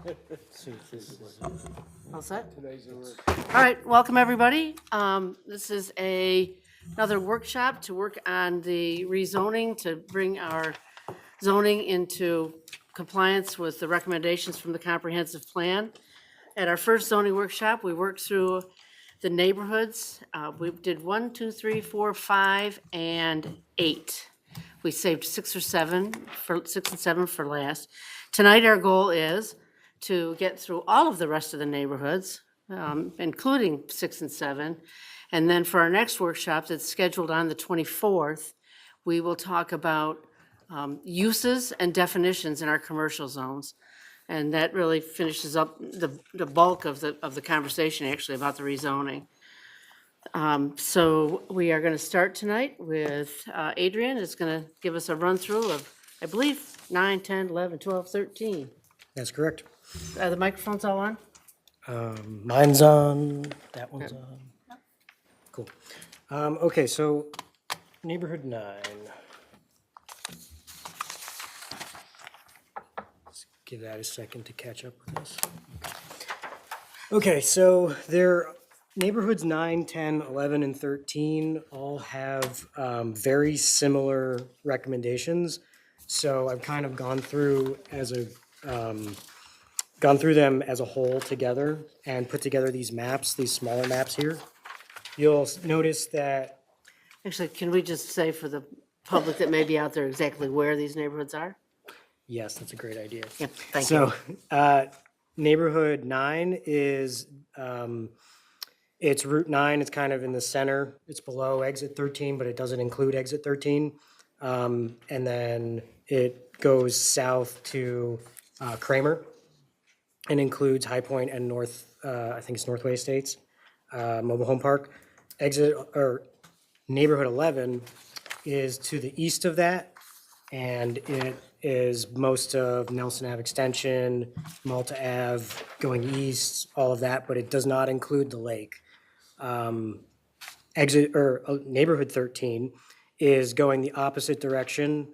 See if this is. All set? All right, welcome, everybody. This is another workshop to work on the rezoning, to bring our zoning into compliance with the recommendations from the comprehensive plan. At our first zoning workshop, we worked through the neighborhoods. We did 1, 2, 3, 4, 5, and 8. We saved 6 and 7 for last. Tonight, our goal is to get through all of the rest of the neighborhoods, including 6 and 7. And then for our next workshop that's scheduled on the 24th, we will talk about uses and definitions in our commercial zones. And that really finishes up the bulk of the conversation, actually, about the rezoning. So we are going to start tonight with Adrian is going to give us a run-through of, I believe, 9, 10, 11, 12, 13. That's correct. Are the microphones all on? Mine's on, that one's on. Cool. Okay, so neighborhood 9. Let's give that a second to catch up with us. Okay, so their neighborhoods 9, 10, 11, and 13 all have very similar recommendations. So I've kind of gone through them as a whole together and put together these maps, these smaller maps here. You'll notice that, Actually, can we just say for the public that may be out there exactly where these neighborhoods are? yes, that's a great idea. Yeah, thank you. So, neighborhood 9 is, it's Route 9, it's kind of in the center. It's below exit 13, but it doesn't include exit 13. And then it goes south to Kramer and includes High Point and I think it's Northway Estates, Mobile Home Park. Neighborhood 11 is to the east of that, and it is most of Nelson Ave Extension, Malta Ave, going east, all of that, but it does not include the lake. Neighborhood 13 is going the opposite direction,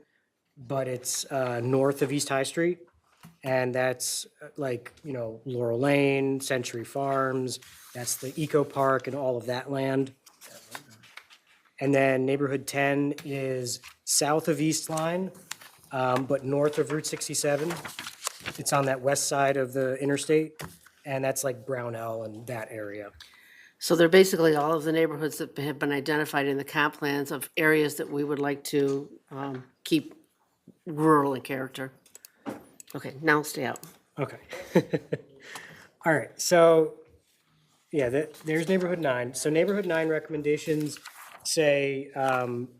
but it's north of East High Street. And that's Laurel Lane, Century Farms, that's the Eco Park and all of that land. And then neighborhood 10 is south of East Line, but north of Route 67. It's on that west side of the interstate, and that's like Brownell and that area. So they're basically all of the neighborhoods that have been identified in the comp plans of areas that we would like to keep rural in character. Okay, now stay out. Okay. All right, so, yeah, there's neighborhood 9. So neighborhood 9 recommendations say,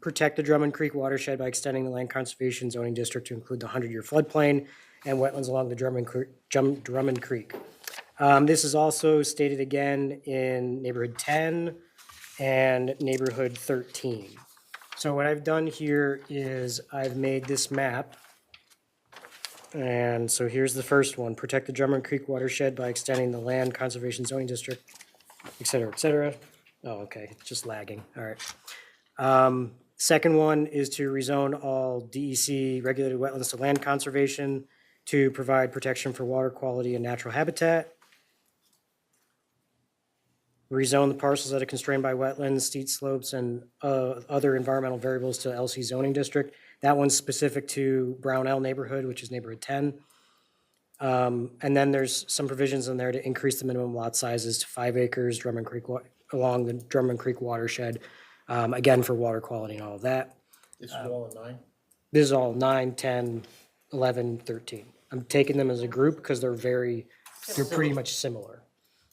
protect the Drummond Creek watershed by extending the land conservation zoning district to include the 100-year floodplain and wetlands along the Drummond Creek. This is also stated again in neighborhood 10 and neighborhood 13. So what I've done here is I've made this map. And so here's the first one, protect the Drummond Creek watershed by extending the land conservation zoning district, et cetera, et cetera. Oh, okay, it's just lagging, all right. Second one is to rezone all DEC regulated wetlands to land conservation to provide protection for water quality and natural habitat. Rezone the parcels that are constrained by wetlands, steep slopes, and other environmental variables to LC zoning district. That one's specific to Brownell neighborhood, which is neighborhood 10. And then there's some provisions in there to increase the minimum lot sizes to 5 acres, along the Drummond Creek watershed, again, for water quality and all of that. This is all in 9? This is all 9, 10, 11, 13. I'm taking them as a group because they're pretty much similar.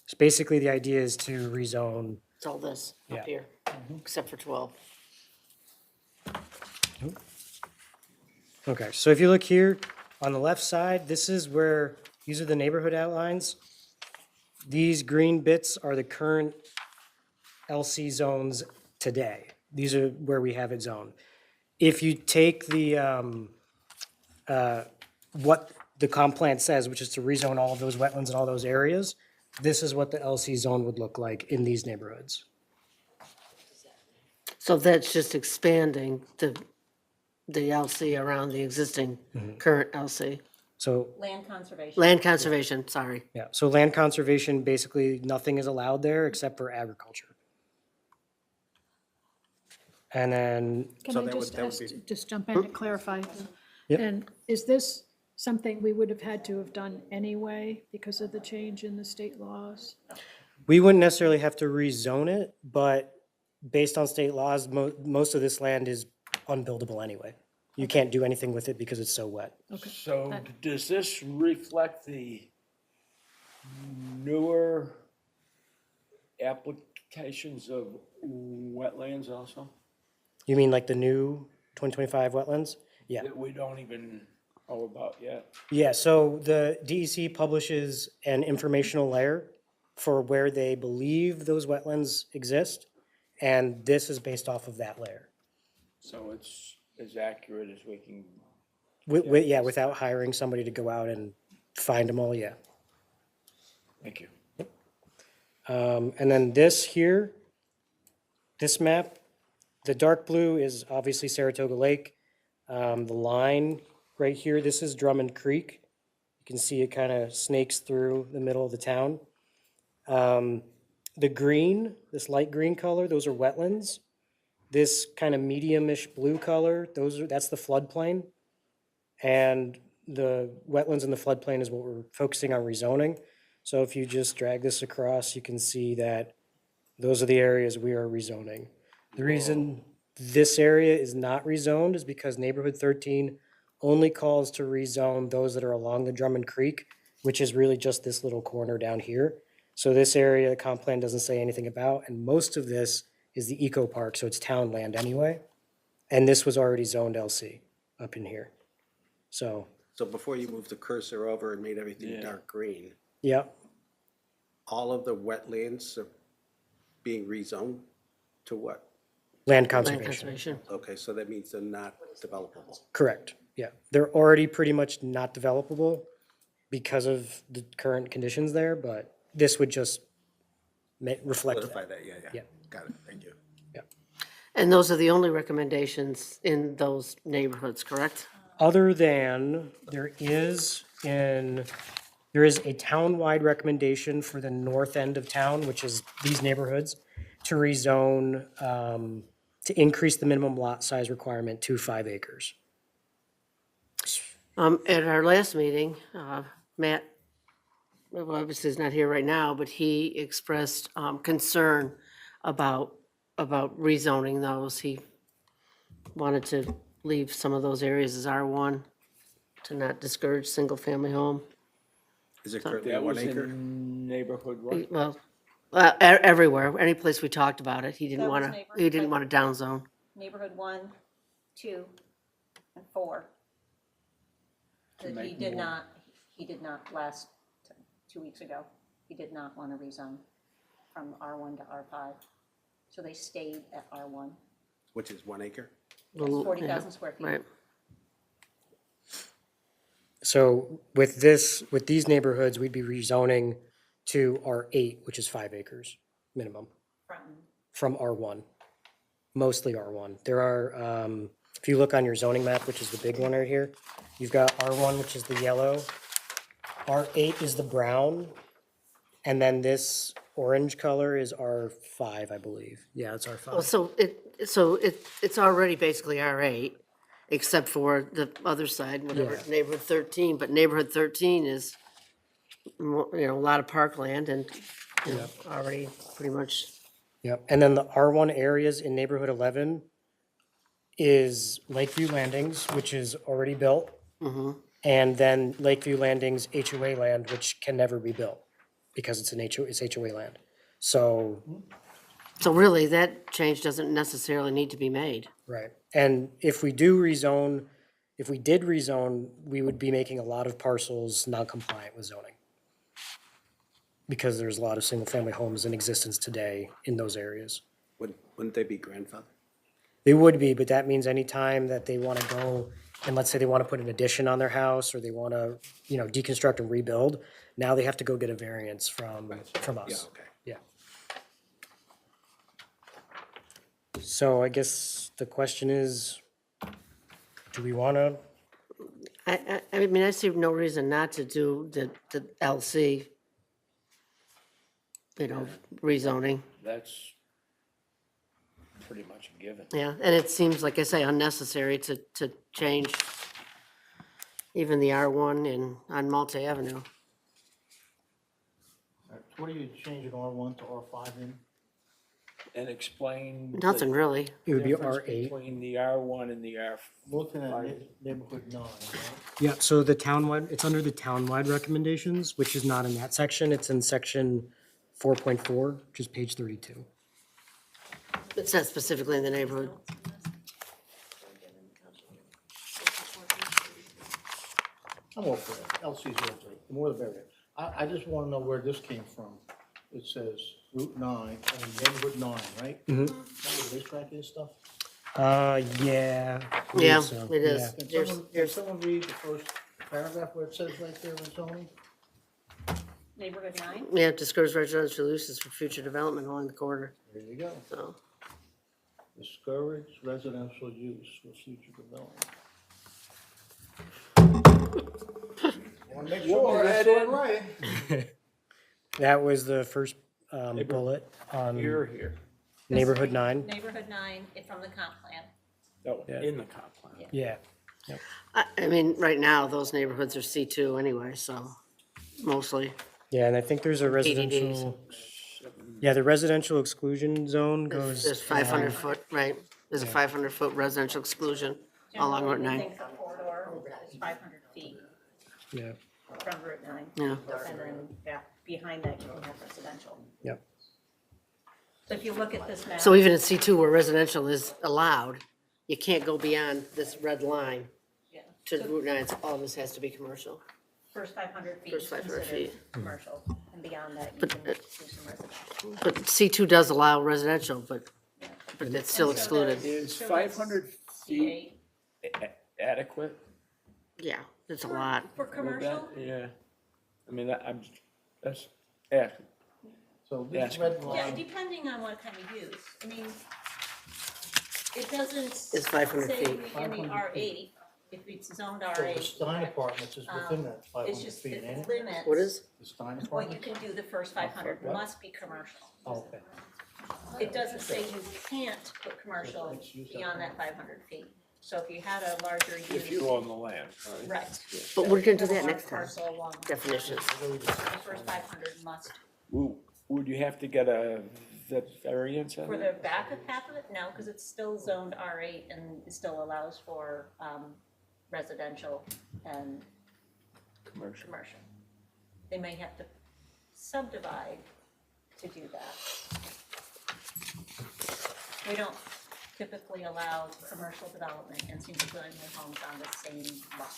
So basically, the idea is to rezone. It's all this Yeah. up here, except for 12. Okay, so if you look here, on the left side, these are the neighborhood outlines. These green bits are the current LC zones today. These are where we have it zoned. If you take what the comp plan says, which is to rezone all of those wetlands and all those areas, this is what the LC zone would look like in these neighborhoods. So that's just expanding the LC around the existing current LC. So, Land conservation. Land conservation, sorry. yeah, so land conservation, basically nothing is allowed there except for agriculture. And then, Can So I that would- just that would ask, be- just jump in to clarify? Yep. And is this something we would have had to have done anyway because of the change in the state laws? we wouldn't necessarily have to rezone it, but based on state laws, most of this land is unbuildable anyway. You can't do anything with it because it's so wet. Okay. So does this reflect the newer applications of wetlands also? You mean like the new 2025 wetlands? Yeah. That we don't even know about yet? Yeah, so the DEC publishes an informational layer for where they believe those wetlands exist, and this is based off of that layer. So it's as accurate as we can. Yeah, without hiring somebody to go out and find them all, yeah. Thank you. And then this here, this map, the dark blue is obviously Saratoga Lake. The line right here, this is Drummond Creek. You can see it kind of snakes through the middle of the town. The green, this light green color, those are wetlands. This kind of medium-ish blue color, that's the floodplain. And the wetlands in the floodplain is what we're focusing on rezoning. So if you just drag this across, you can see that those are the areas we are rezoning. The reason this area is not rezoned is because neighborhood 13 only calls to rezone those that are along the Drummond Creek, which is really just this little corner down here. So this area, the comp plan doesn't say anything about, and most of this is the eco park, so it's town land anyway. And this was already zoned LC up in here. So, So before you moved the cursor over and made everything Yeah. dark green, yeah, all of the wetlands are being rezoned to what? land Land conservation. conservation. Okay, so that means they're not developable. Correct, yeah. They're already pretty much not developable because of the current conditions there, but this would just reflect Clarify that. that, yeah. Yeah. Got it, thank you. And those are the only recommendations in those neighborhoods, correct? Other than, there is a town-wide recommendation for the north end of town, which is these neighborhoods, to rezone, to increase the minimum lot size requirement to 5 acres. At our last meeting, Matt, well, obviously is not here right now, but he expressed concern about rezoning those. He wanted to leave some of those areas as R1 to not discourage single-family home. Is it currently That 1 was acre? in neighborhood what? Well, everywhere, any place we talked about it, he didn't That was want to, neighborhood, he didn't but- want to downzone. Neighborhood 1, 2, and 4. That he make did more. not, he did not last, 2 weeks ago, he did not want to rezone from R1 to R5. So they stayed at R1. Which is 1 acre? It's Little- 40,000 square feet. Right. So with these neighborhoods, we'd be rezoning to R8, which is 5 acres minimum, from R1, mostly R1. There are, if you look on your zoning map, which is the big one right here, you've got R1, which is the yellow, R8 is the brown, and then this orange color is R5, I believe. Yeah, it's Well, R5. it's already basically R8, except for the other side, whatever, Yeah. neighborhood 13, but neighborhood 13 is, a lot of parkland and, already pretty much, Yep, and then the R1 areas in neighborhood 11 is Lakeview Landings, which is already built. And then Lakeview Landings HOA land, which can never be built because it's it's HOA land. So, so really, that change doesn't necessarily need to be made. right, and if we did rezone, we would be making a lot of parcels non-compliant with zoning. Because there's a lot of single-family homes in existence today in those areas. Wouldn't they be grandfathered? They would be, but that means anytime that they want to go, and let's say they want to put an addition on their house, or they want to, deconstruct and rebuild, now they have to go get a variance from Yeah, us. okay. Yeah. So I guess the question is, do we want to, I mean, I see no reason not to do the LC, rezoning. That's pretty much a given. Yeah, and it seems, like I say, unnecessary to change even the R1 on Malte Avenue. What are you changing R1 to R5 in? And explain. the Nothing really. It would be difference R8. Between the R1 and the R. Looking at neighborhood 9, right? Yeah, so the townwide, it's under the townwide recommendations, which is not in that section. It's in section 4.4, which is page 32. It says specifically in the neighborhood. I'm all for it. LC's all for it. The more the better. I just want to know where this came from. It says Route 9, I mean neighborhood 9, right? Mm-hmm. Is that where the racetrack is stuff? Yeah. I believe Yeah, so, it is. yeah. Can someone read the first paragraph where it says right there in zoning? Neighborhood 9? Yeah, discourage residential uses for future development along the corridor, There you go. so. Discourage residential use for future development. Want to make sure that's right. That was the first bullet on You're here. neighborhood 9. Neighborhood 9, it's from the comp plan. Oh, Yeah. in the comp plan. Yeah. I mean, right now, those neighborhoods are C2 anyway, so, mostly. Yeah, and I think there's a residential, yeah, the residential exclusion zone goes. There's 500 foot, right, there's a 500-foot residential exclusion along Route 9. I think the corridor is 500 feet Yeah, from Route 9. Yeah. And then, yeah, behind that, you can have residential. yep. So if you look at this map. So even in C2 where residential is allowed, you can't go beyond this red line Yeah. to Route 9, so all this has to be commercial. First 500 feet First is 500 considered feet. commercial, and beyond that, you But, can do some residential. But C2 does allow residential, but it's still And so excluded. does- Is so does 500 feet C8. adequate? Yeah, it's a lot. For Would commercial, that- Yeah. I mean, that's, yeah, So Yes. this red yeah, line, depending on what kind of use. I mean, it doesn't It's 500 say feet. in the 500 R8, if it's zoned so the R8. Stein Apartments is within that It's 500 just, feet, it ain't it? limits. What is? The Stein What you Apartments? can do the first 500 What? must be commercial. Oh, okay. It doesn't say you can't put commercial Let's use that beyond that 500 feet. So if you had a larger use. if you own the land, right? Right. But we're gonna do Have a that large next time. parcel along the- Definitions. The first 500 must. Would you have to get a variance on For it? the back of half of it, no, because it's still zoned R8 and it still allows for residential and Commercial. commercial. They may have to subdivide to do that. We don't typically allow commercial development and single-family homes on the same lot,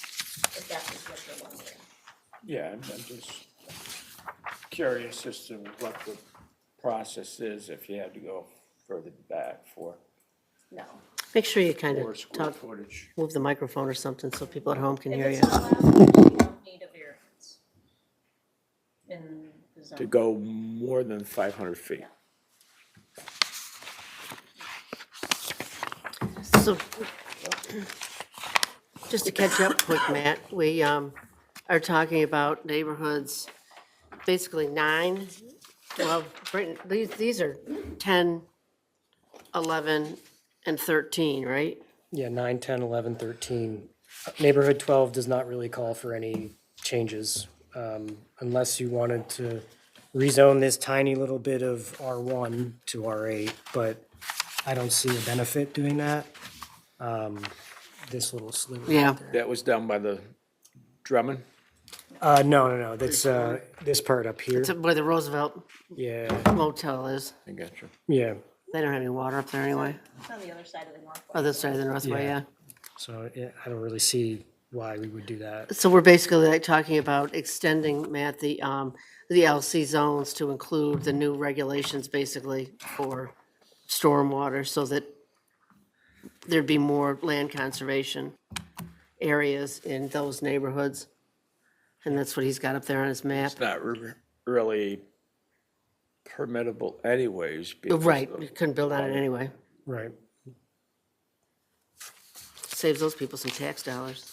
if that is what you're wondering. Yeah, I'm just curious as to what the process is if you had to go further back for No. Make sure you kind more of square talk, footage. move the microphone or something so people at home can If hear it's you. not allowed, you don't need a variance in the zone. To go more than 500 feet. So, just to catch up quick, Matt, we are talking about neighborhoods, basically 9, well, these are 10, 11, and 13, right? Yeah, 9, 10, 11, 13. Neighborhood 12 does not really call for any changes, unless you wanted to rezone this tiny little bit of R1 to R8, but I don't see a benefit doing that. This little sliver. Yeah. That was done by the Drummond? No, that's, this part up here. It's where the Roosevelt Yeah, Motel is. I got you. yeah, They don't have any water up there anyway. It's on the other side of the north. Other side of the Northway, Yeah. yeah. so yeah, I don't really see why we would do that. So we're basically like talking about extending, Matt, the LC zones to include the new regulations basically for stormwater so that there'd be more land conservation areas in those neighborhoods. And that's what he's got up there on his map. It's not really permittable anyways. because Right, of- you couldn't build on it anyway. Right. Saves those people some tax dollars.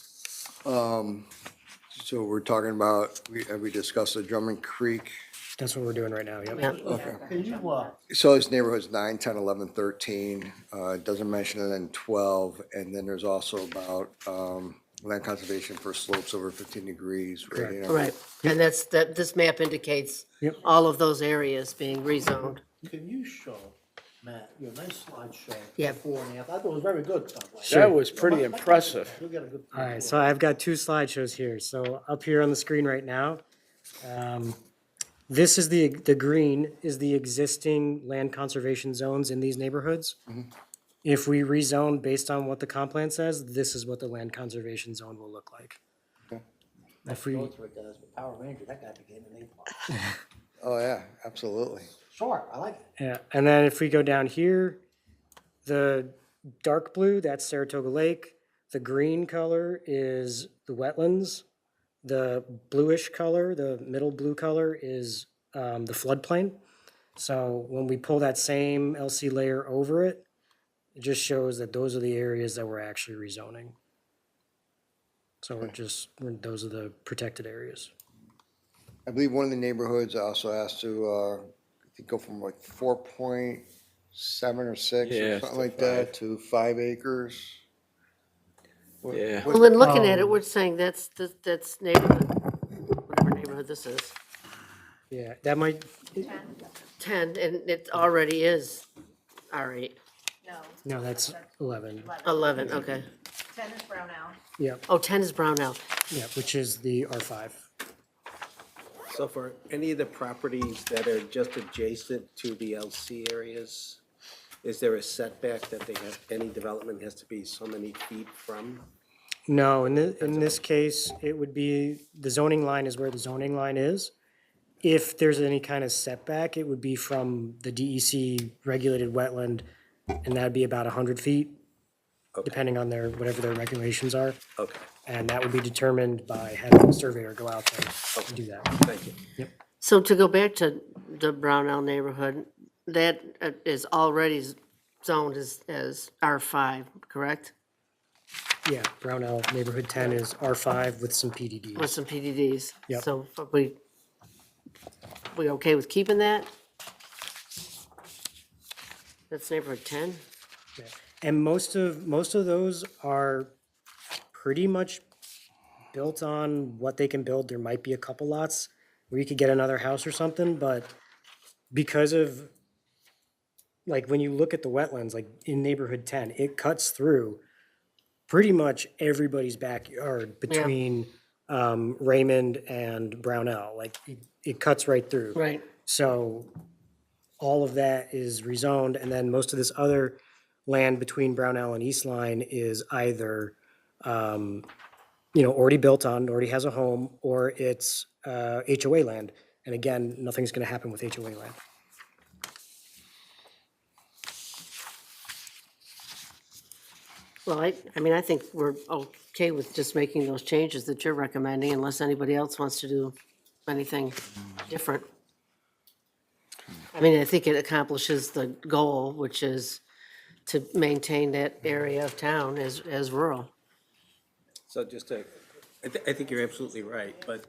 So we're talking about, have we discussed the Drummond Creek? That's what we're doing right now, yep. Yeah. Can you, So it's neighborhoods 9, 10, 11, 13, it doesn't mention it in 12, and then there's also about land conservation for slopes over 15 degrees. Right. Right, and this map indicates Yep. all of those areas being rezoned. can you show, Matt, your nice slideshow? Yeah. Before and after, I thought it was very good, by the way. That was pretty impressive. You'll get a good. All right, so I've got two slideshows here. So up here on the screen right now, this is the green is the existing land conservation zones in these neighborhoods. If we rezone based on what the comp plan says, this is what the land conservation zone will look like. If we, Go through it, guys, but Power Ranger, that guy became an A+. Oh, yeah, absolutely. Sure, I like it. yeah, and then if we go down here, the dark blue, that's Saratoga Lake. The green color is the wetlands. The bluish color, the middle blue color is the floodplain. So when we pull that same LC layer over it, it just shows that those are the areas that we're actually rezoning. So those are the protected areas. I believe one of the neighborhoods also has to, I think go from like 4.7 or 6 Yeah, or something like that to 5 acres. Yeah. Well, when looking at it, we're saying that's neighborhood, whatever neighborhood this is, Yeah, that might, 10, and it already is R8, no, that's 11. 11, okay. 10 is Brownell. Yeah, Oh, 10 is Brownell. yeah, which is the R5. So for any of the properties that are just adjacent to the LC areas, is there a setback that they have, any development has to be so many feet from? No, in this case, it would be, the zoning line is where the zoning line is. If there's any kind of setback, it would be from the DEC regulated wetland, and that'd be about 100 feet, depending on whatever their regulations are. Okay, And that would be determined by having a surveyor go out there and do that. thank you. So to go back to the Brownell neighborhood, that is already zoned as R5, correct? Yeah, Brownell Neighborhood 10 is R5 with some With PDDs. some PDDs? Yep. So are we okay with keeping that? That's neighborhood 10? And most of those are pretty much built on what they can build. There might be a couple lots where you could get another house or something, but because of, like, when you look at the wetlands, like in neighborhood 10, it cuts through pretty much everybody's backyard between Raymond and Brownell. Like, it cuts right through. Right. So all of that is rezoned, and then most of this other land between Brownell and East Line is either, already built on, already has a home, or it's HOA land. And again, nothing's gonna happen with HOA land. Well, I think we're okay with just making those changes that you're recommending unless anybody else wants to do anything different. I mean, I think it accomplishes the goal, which is to maintain that area of town as rural. So just to, I think you're absolutely right, but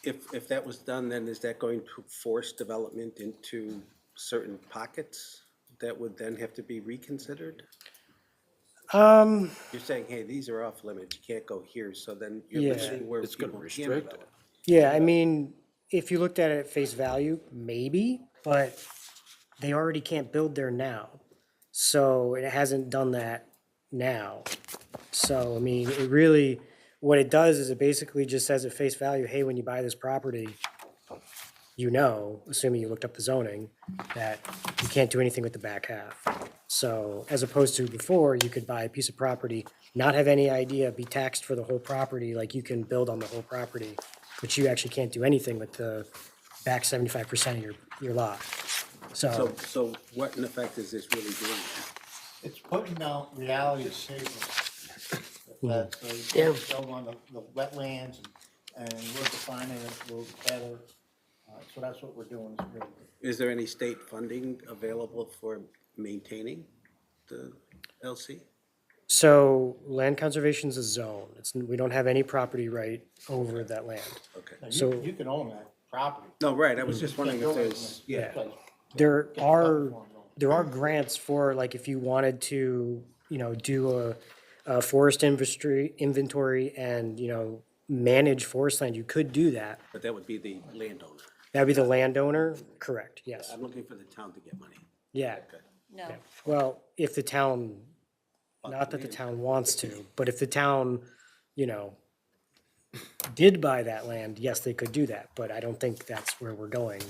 if that was done, then is that going to force development into certain pockets that would then have to be reconsidered? You're saying, hey, these are off limits, you can't go here, so then you're Yeah. limiting where It's gonna people can restrict it. develop. Yeah, I mean, if you looked at it at face value, maybe, but they already can't build there now. So it hasn't done that now. So, I mean, it really, what it does is it basically just says at face value, hey, when you buy this property, assuming you looked up the zoning, that you can't do anything with the back half. So as opposed to before, you could buy a piece of property, not have any idea, be taxed for the whole property, like you can build on the whole property, but you actually can't do anything with the back 75% of your lot. So what in effect is this really doing? It's putting out reality statements. That, so Yeah. you build on the wetlands and we're defining it a little better. So that's what we're doing. Is really good. Is there any state funding available for maintaining the LC? So land conservation's a zone. We don't have any property right over that land. Okay. Now, So- you can own that property. No, right, I was just wondering if there's, yeah, There are grants for, like, if you wanted to, do a forest inventory and, manage forest land, you could do that. but that would be the landowner. That'd be the landowner, correct, yes. I'm looking for the town to get money. Yeah, No, well, if the town, not that the town wants to, but if the town, did buy that land, yes, they could do that, but I don't think that's where we're going.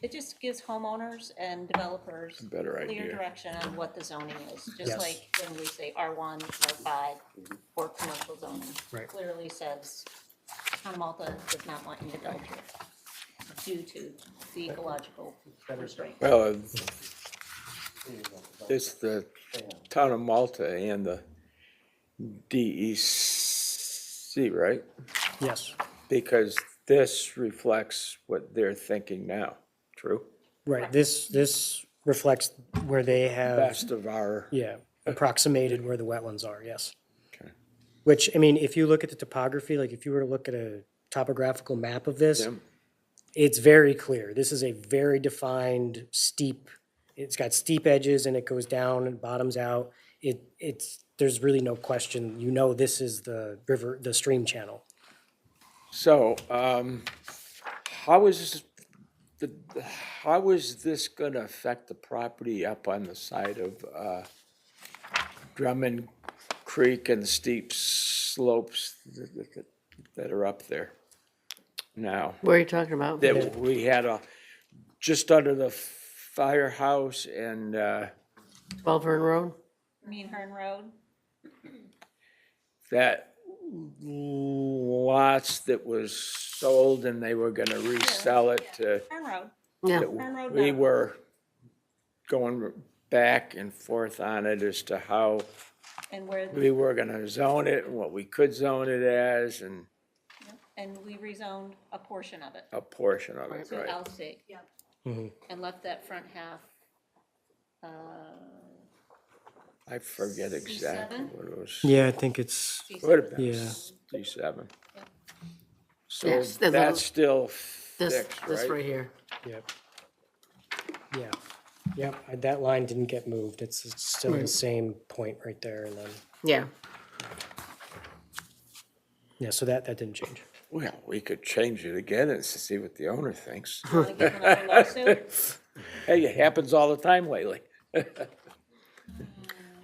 it just gives homeowners and developers better clear idea. direction on what the zoning is. Yes. Just like when we say R1, R5, or commercial zoning. Right. Clearly says, Town of Malta does not want you to build here due to the ecological restraint. Well, it's the town of Malta and the DEC, right? Yes, Because this reflects what they're thinking now, true? right, this reflects where they have. Best of our, Yeah, approximated where the wetlands are, yes. Okay. Which, I mean, if you look at the topography, like if you were to look at a topographical map of this, Yeah. it's very clear. This is a very defined steep, it's got steep edges and it goes down and bottoms out. There's really no question, this is the river, the stream channel. so, how is this gonna affect the property up on the side of, Drummond Creek and the steep slopes that are up there now? What are you talking about? That we had just under the firehouse and, 12 Vern Road? Mean Hearn Road, that lots that was sold and they were gonna resell it to, Hearn Road, Yeah, Hearn Road we North. were going back and forth on it as to how And where, we were gonna zone it and what we could zone it as and and we rezoned a portion of it a portion of it, to right? LC. Mhm. And left that front half, I forget exactly C7? what it was. Yeah, I think it's, Would have been Yeah. D7. So Yes, the that's still this, fixed, this right right? here. yep. Yeah, that line didn't get moved. It's still the same point right there and then, Yeah, yeah, so that didn't change. Well, we could change it again and see what the owner thinks. wanna give another lawsuit? Hey, it happens all the time lately.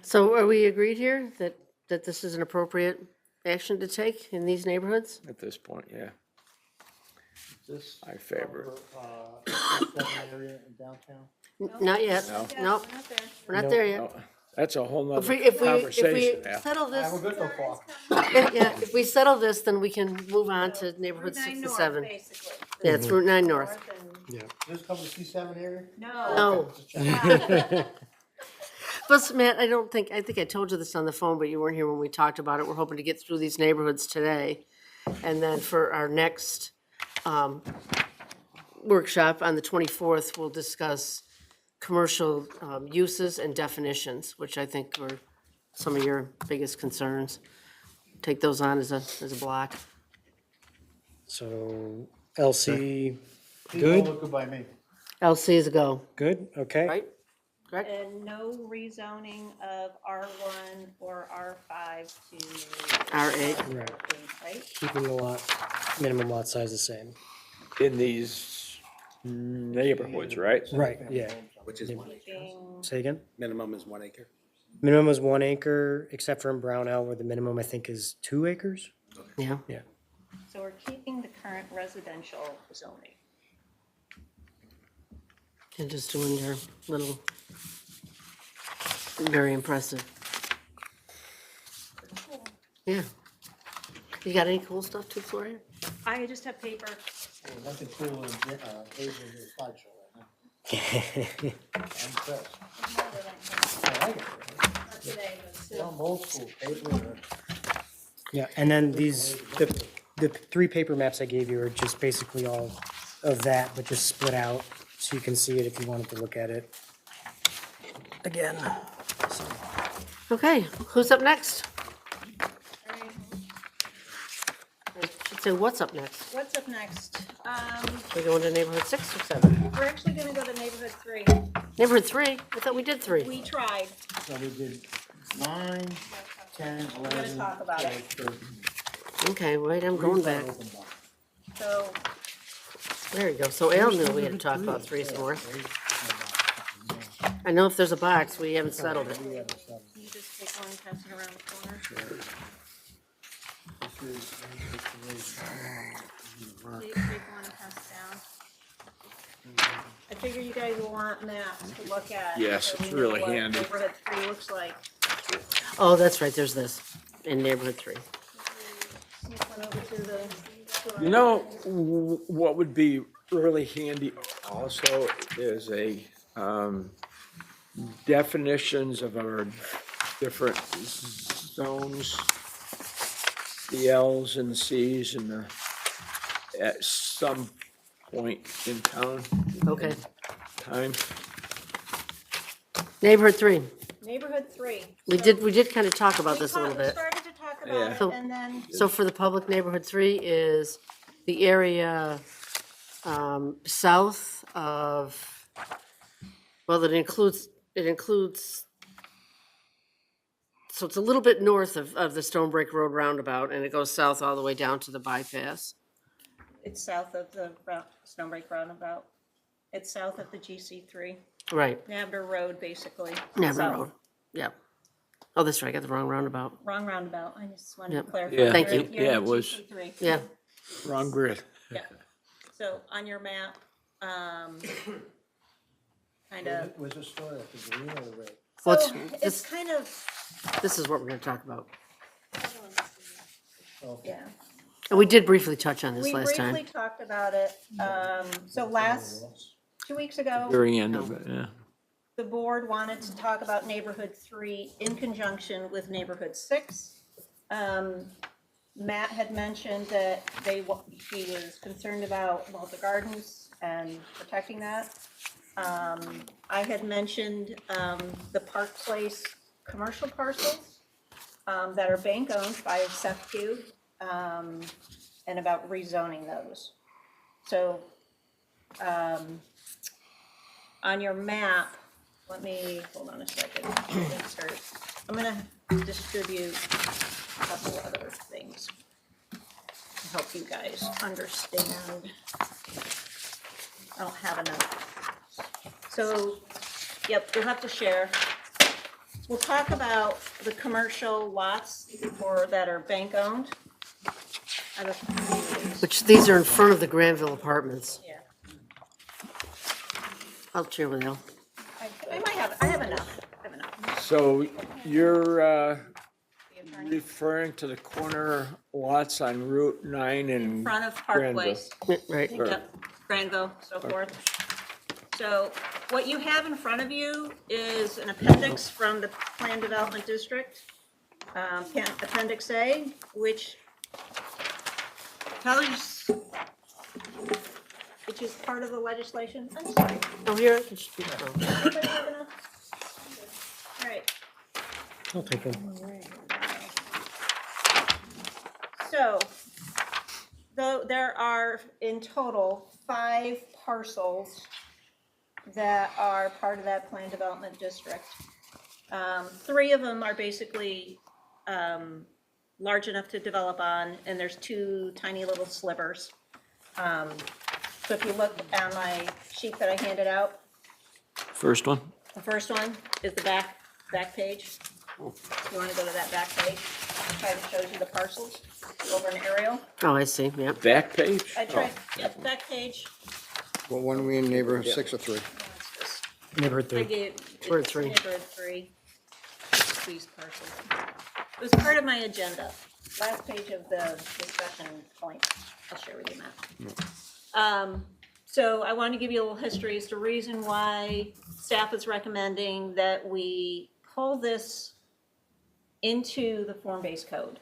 so are we agreed here that this is an appropriate action to take in these neighborhoods? At this point, yeah. This I favor it. seven area in downtown? Not yet, No. nope, Not there. we're not there yet. No, That's a whole If nother we, if we conversation now. settle Yeah, this, we're good so far. yeah, if we settle this, then we can move on to neighborhood 6 and 7. Basically. Yeah, it's Route 9 North. Yeah. This covers C7 area? No. Just checking. Plus, Matt, I think I told you this on the phone, but you weren't here when we talked about it. We're hoping to get through these neighborhoods today. And then for our next workshop on the 24th, we'll discuss commercial uses and definitions, which I think are some of your biggest concerns. Take those on as a block. So LC, These all good, look good by me. LC is a go, good, okay. right? Correct? And no rezoning of R1 or R5 to. R8. Right. Right? Keeping the minimum lot size the same. In these neighborhoods, right? Right, yeah. Which is 1 acre. Being- Say again? Minimum is 1 acre. Minimum is 1 acre, except for in Brownell where the minimum I think is 2 acres. Yeah. Yeah. So we're keeping the current residential zoning. And just doing your little, very impressive. Yeah. You got any cool stuff too, Gloria? I just have paper. There's nothing cool in Asia's slideshow right now. I'm impressed. I like it. Yeah, I'm old school, paper. Yeah, and then the 3 paper maps I gave you are just basically all of that, but just split out so you can see it if you wanted to look at it again. So, Okay, who's up next? I should say, what's up next? What's up next? We're going to neighborhood 6 or 7? We're actually gonna go to neighborhood 3. Neighborhood 3? I thought we did 3. We tried. So we did 9, 10, 11. We're gonna talk about it. 12, 13. Okay, wait, I'm going back. Open bar. So, There you go. So Al knew we had to talk about 3 some more. I know if there's a box, we haven't settled it. you just take one, pass it around the corner. Take one and pass it down. I figure you guys will want maps to look at. Yes, so we it's know really what handy. Neighborhood 3 looks like. Oh, that's right, there's this in neighborhood 3. Sneak one over to the. You know, what would be really handy also is a, definitions of our different zones, the Ls and the Cs and the, at some point in Okay. time. Neighborhood 3. Neighborhood 3. We did kind of talk about this a little We bit. started to talk Yeah. about So- it, and then, So for the public, neighborhood 3 is the area south of, well, it includes, so it's a little bit north of the Stonebreak Road roundabout, and it goes south all the way down to the bypass. it's south of the Snowbreak Roundabout. It's south of the GC3, Right, Nabber Road, basically. Never South. Road, yeah. Oh, that's right, I got the wrong roundabout, Wrong roundabout, I just wanted Yep. to clarify. Yeah. Thank you. You're Yeah, in it was. GC3. yeah. Wrong grid. Yeah, so on your map, kind of, Where's the story, the green or the red? Well, so it's- it's kind of, This is what we're gonna talk about. yeah. And we did briefly touch on this We last briefly time. talked about it, so 2 weeks ago, Very end of it, yeah. the board wanted to talk about neighborhood 3 in conjunction with neighborhood 6. Matt had mentioned that he was concerned about Malta Gardens and protecting that. I had mentioned, the Park Place commercial parcels, that are bank owned by Seth Q, and about rezoning those. So, on your map, hold on a second. Get started. I'm gonna distribute a couple other things to help you guys understand. I don't have enough. So, yep, you'll have to share. We'll talk about the commercial lots that are bank owned. I have a few of these. Which, these are in front of the Granville Apartments. Yeah. I'll share with you. I have enough. So you're, The attorney. referring to the corner lots on Route 9 In and front of Park Granville. Place. Right, Yep, Granville, so forth. So what you have in front of you is an appendix from the Plan Development District, Appendix A, which is part of the legislation. I'm sorry. oh, here, I can sh- oh. Everybody have enough? All right. I'll take them. So, though there are in total 5 parcels that are part of that plan development district. 3 of them are basically large enough to develop on, and there's 2 tiny little slivers. So if you look on my sheet that I handed out, First one? the first one is the back page. You want to go to that back page? I tried to show you the parcels over an aerial. Oh, I see, yeah. Back page? I tried, yep, back page. Well, when are we in neighborhood 6 or 3? No, it's this. Neighborhood I 3. gave. Word it's 3. Neighborhood 3. These parcels. It was part of my agenda. Last page of the discussion point. I'll share with you, Matt. So I want to give you a little history as to reason why staff is recommending that we pull this into the form-based code.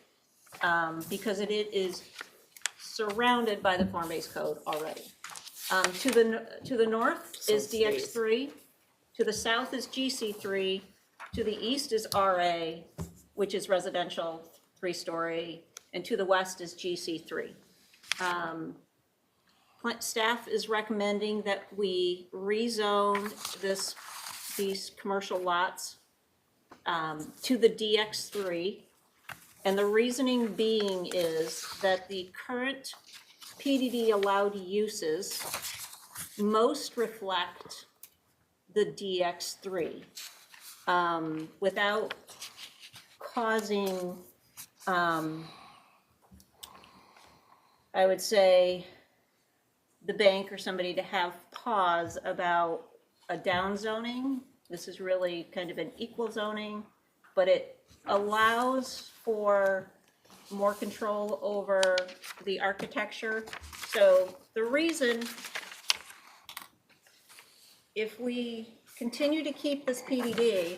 Because it is surrounded by the form-based code already. To the north is DX3, to the south is GC3, To the east is RA, which is residential, 3-story, and to the west is GC3. Staff is recommending that we rezone these commercial lots to the DX3. And the reasoning being is that the current PDD allowed uses most reflect the DX3 without causing, I would say, the bank or somebody to have pause about a down zoning. This is really kind of an equal zoning, but it allows for more control over the architecture. So the reason, if we continue to keep this PDD,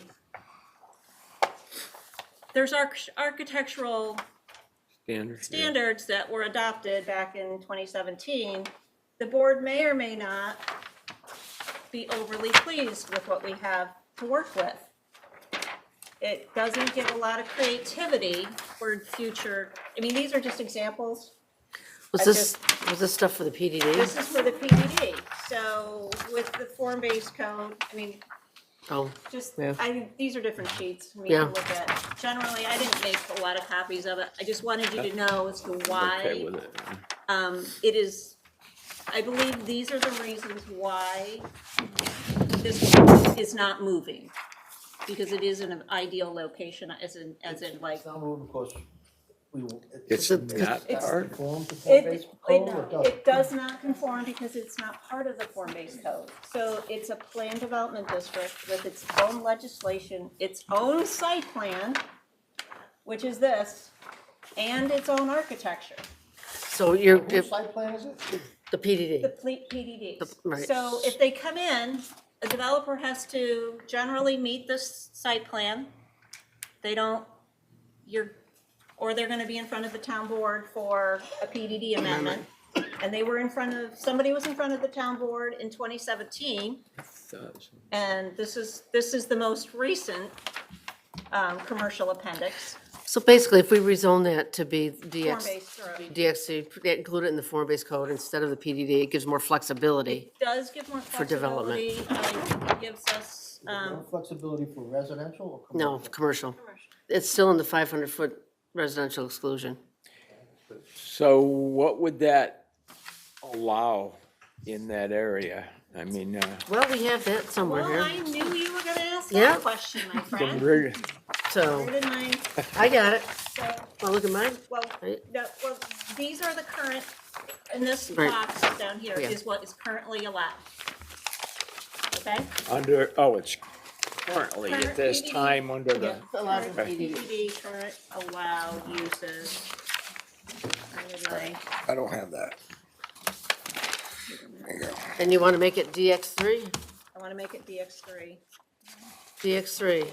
there's architectural standards that were adopted back in 2017. The board may or may not be overly pleased with what we have to work with. It doesn't give a lot of creativity for future, I mean, these are just examples. Was this stuff for the PDD? This is for the PDD. So with the form-based code, I mean, Oh, just, Yeah. these are different sheets. We Yeah. can look at. Generally, I didn't make a lot of copies of it. I just wanted you to know as to why. Okay with it. It is, I believe these are the reasons why this is not moving. Because it is in an ideal location, as in like, It's not moving because we. It's That It's- part? Conform to it, form-based code or doesn't? it does not conform because it's not part of the form-based code. So it's a planned development district with its own legislation, its own site plan, which is this, and its own architecture. so you're, Whose site plan is it? the The PDD, PDDs. right. So if they come in, a developer has to generally meet this site plan. They don't, or they're gonna be in front of the town board for a PDD amendment. And they were somebody was in front of the town board in 2017. And this is the most recent, commercial appendix, So basically, if we rezone that to be form-based through. DXC, include it in the form-based code instead of the PDD, it gives more flexibility. It does give more development. flexibility. It gives us, More flexibility for residential or No, commercial? commercial. It's still in the 500-foot residential exclusion. So what would that allow in that area? I mean, Well, we have that somewhere well, here. I knew you were gonna ask Yeah. that question, my friend. rid- So, Where did mine, I got it. so, Oh, look at mine. well, Right. well, these are the current, in this Right. box down here Yeah. is what is currently allowed. Okay? under, it's currently at this PDD. time under the, Allowed in Okay. PDD. PDD, current allowed uses. Where did I don't have that. There you go. And you want to make it DX3? I wanna make it DX3. DX3.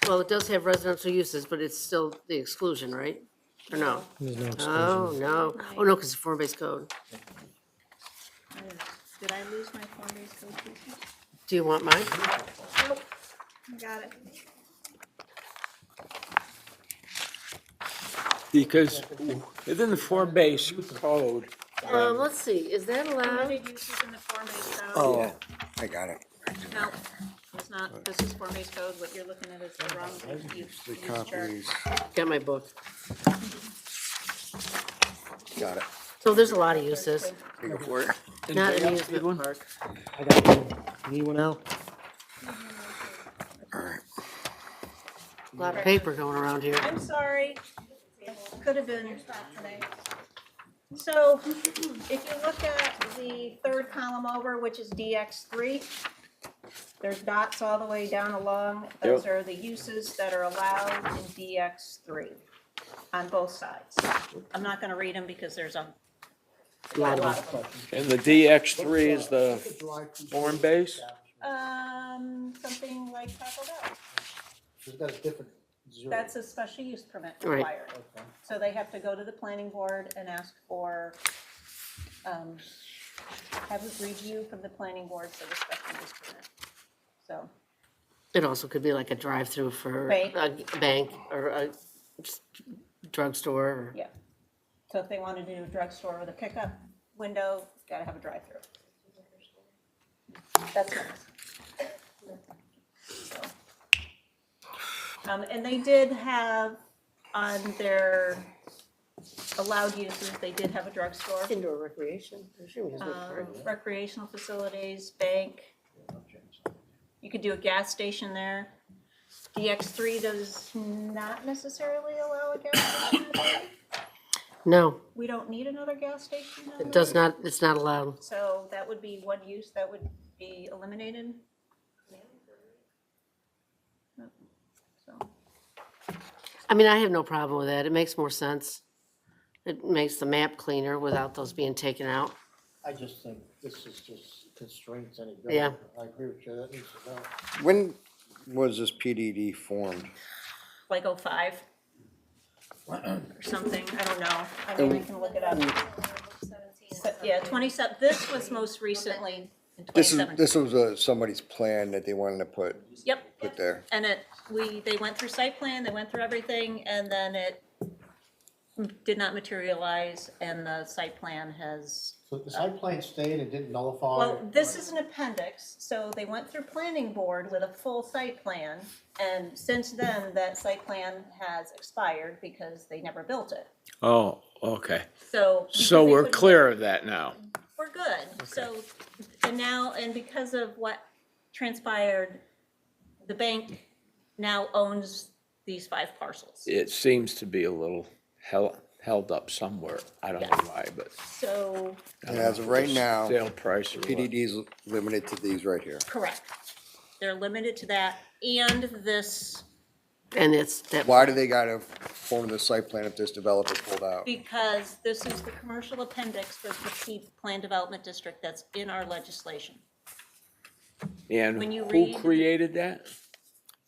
Well, it does have residential uses, but it's still the exclusion, right? Or no? There's no Oh, no. Oh, no, because it's form-based code. Did I lose my form-based code piece? Do you want mine? Nope, I got it. because within the form-based code, Let's see, is that allowed? Permitted uses in the form-based code? Oh, I got it. No, it's not, this is form-based code, what you're looking at is the wrong use The chart. copies, Got my book. got it. So there's a lot of uses, Here you go for it. not an amusement park. I got one. Need one out? All right. A lot of paper going around here. I'm sorry, could have been. So if you look at the third column over, which is DX3, there's dots all the way down along. Those are the uses that are allowed in DX3 on both sides. I'm not gonna read them because there's a lot of them. and the DX3 is the form base? Something like Taco Bell. It's got a different zero. That's a special use permit Right. required. Okay. So they have to go to the planning board and ask for, have a review from the planning board for the special use permit. So, It also could be like a drive-through for Bank. a bank or a drugstore or. Yeah. So if they wanted to do a drugstore with a pickup window, gotta have a drive-through. That's nice. So. And they did have on their allowed uses, they did have a drugstore, Indoor recreation, I'm sure it was recreational facilities, bank. You could do a gas station there. DX3 does not necessarily allow a gas station. No, We don't need another gas station down it does there. not, it's not allowed. So that would be one use that would be eliminated. So, I mean, I have no problem with that. It makes more sense. It makes the map cleaner without those being taken out. I just think this is just constraints any Yeah. building. I agree with you, that needs to go. When was this PDD formed? like 05 or something, I don't know. I mean, I can look it up. Yeah, 27, this was most recently in This 2017. this was somebody's plan that they wanted to put Yep, there. and they went through site plan, they went through everything, and then it did not materialize, and the site plan has. So the site plan stayed and didn't nullify? Well, this is an appendix, so they went through planning board with a full site plan, and since then, that site plan has expired because they never built it. Oh, okay. So. So because they we're couldn't- clear of that now. We're good, so, and now, and because of what transpired, the bank now owns these 5 parcels. It seems to be a little held up somewhere. I don't know why, but. So, And as of right now, Sale price or what. PDD is limited to these right here. correct. They're limited to that, and this, And it's that, Why do they gotta form the site plan if this developer pulled out? because this is the commercial appendix for the P Plan Development District that's in our legislation. And when you who read- created that?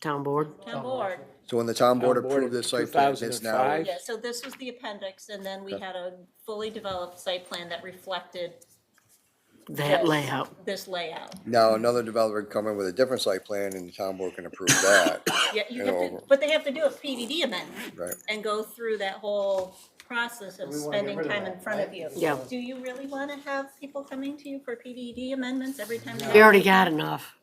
town board. Town board, So when the town board Town board approved this site plan, it's now, 2005? yeah, so this was the appendix, and then we had a fully developed site plan that reflected That Yes. layout. this layout. now another developer can come in with a different site plan and the town board can approve that, Yeah, you And have to, over. but they have to do a PDD amendment. right? And go through that whole process of We wanna get spending rid of time that, in front of right? you. Yeah. Do you really wanna have people coming to you for PDD amendments every time? We already got enough.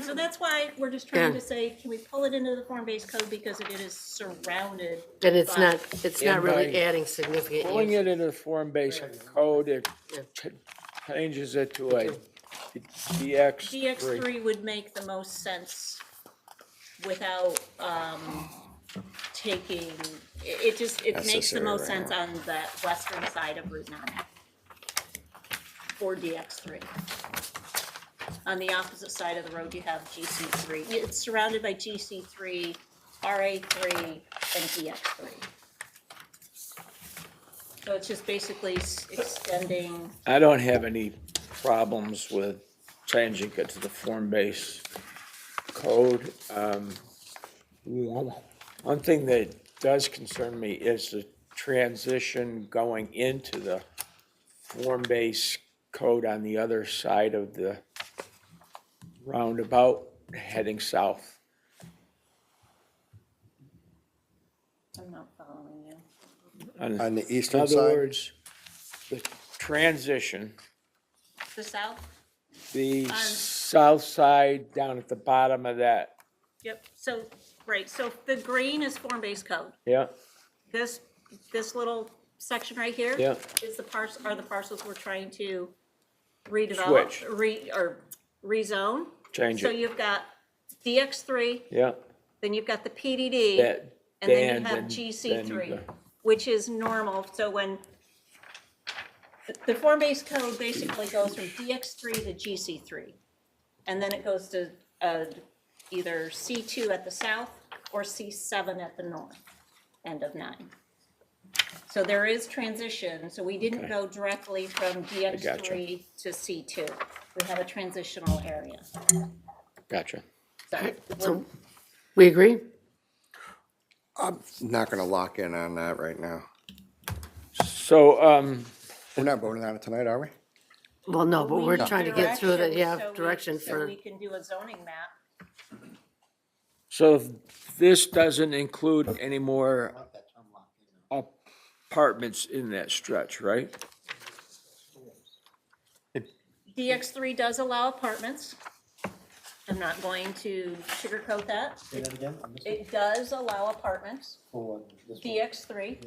So that's why we're just trying Yeah. to say, can we pull it into the form-based code because it is surrounded? And it's by- not, it's not And really by adding significant Pulling use. it into the form-based code, it changes it to a DX3. DX3 would make the most sense without, taking, it makes the Necessary most right sense on that western side of Route 9 for DX3. On the opposite side of the road, you have GC3. It's surrounded by GC3, RA3, and DX3. So it's just basically extending, I don't have any problems with changing it to the form-based code. One thing that does concern me is the transition going into the form-based code on the other side of the roundabout heading south. I'm not following you. On the In eastern other side, words, the transition, The south? the south side down at the bottom of that, Yep, so, right, so the green is form-based code. yeah, This little section right here yeah. is the parcels we're trying to redevelop, Switch. rezone. Change So it, you've got DX3, yeah. then you've got the PDD, That and then you band have and then you GC3, go- which is normal, so when the form-based code basically goes from DX3 to GC3. And then it goes to, either C2 at the south or C7 at the north, end of 9. So there is transition, so we didn't Okay. go directly from DX3 to C2. We have a transitional area. Gotcha. So, we agree? I'm not gonna lock in on that right now. So, We're not voting on it tonight, are we? Well, no, but We we're need trying to get through the, direction, yeah, so direction so for, we can do a zoning map. So this doesn't include any more apartments in that stretch, right? DX3 does allow apartments. I'm not going to sugarcoat that. Say that again? I missed it. It does allow apartments, For this one. DX3.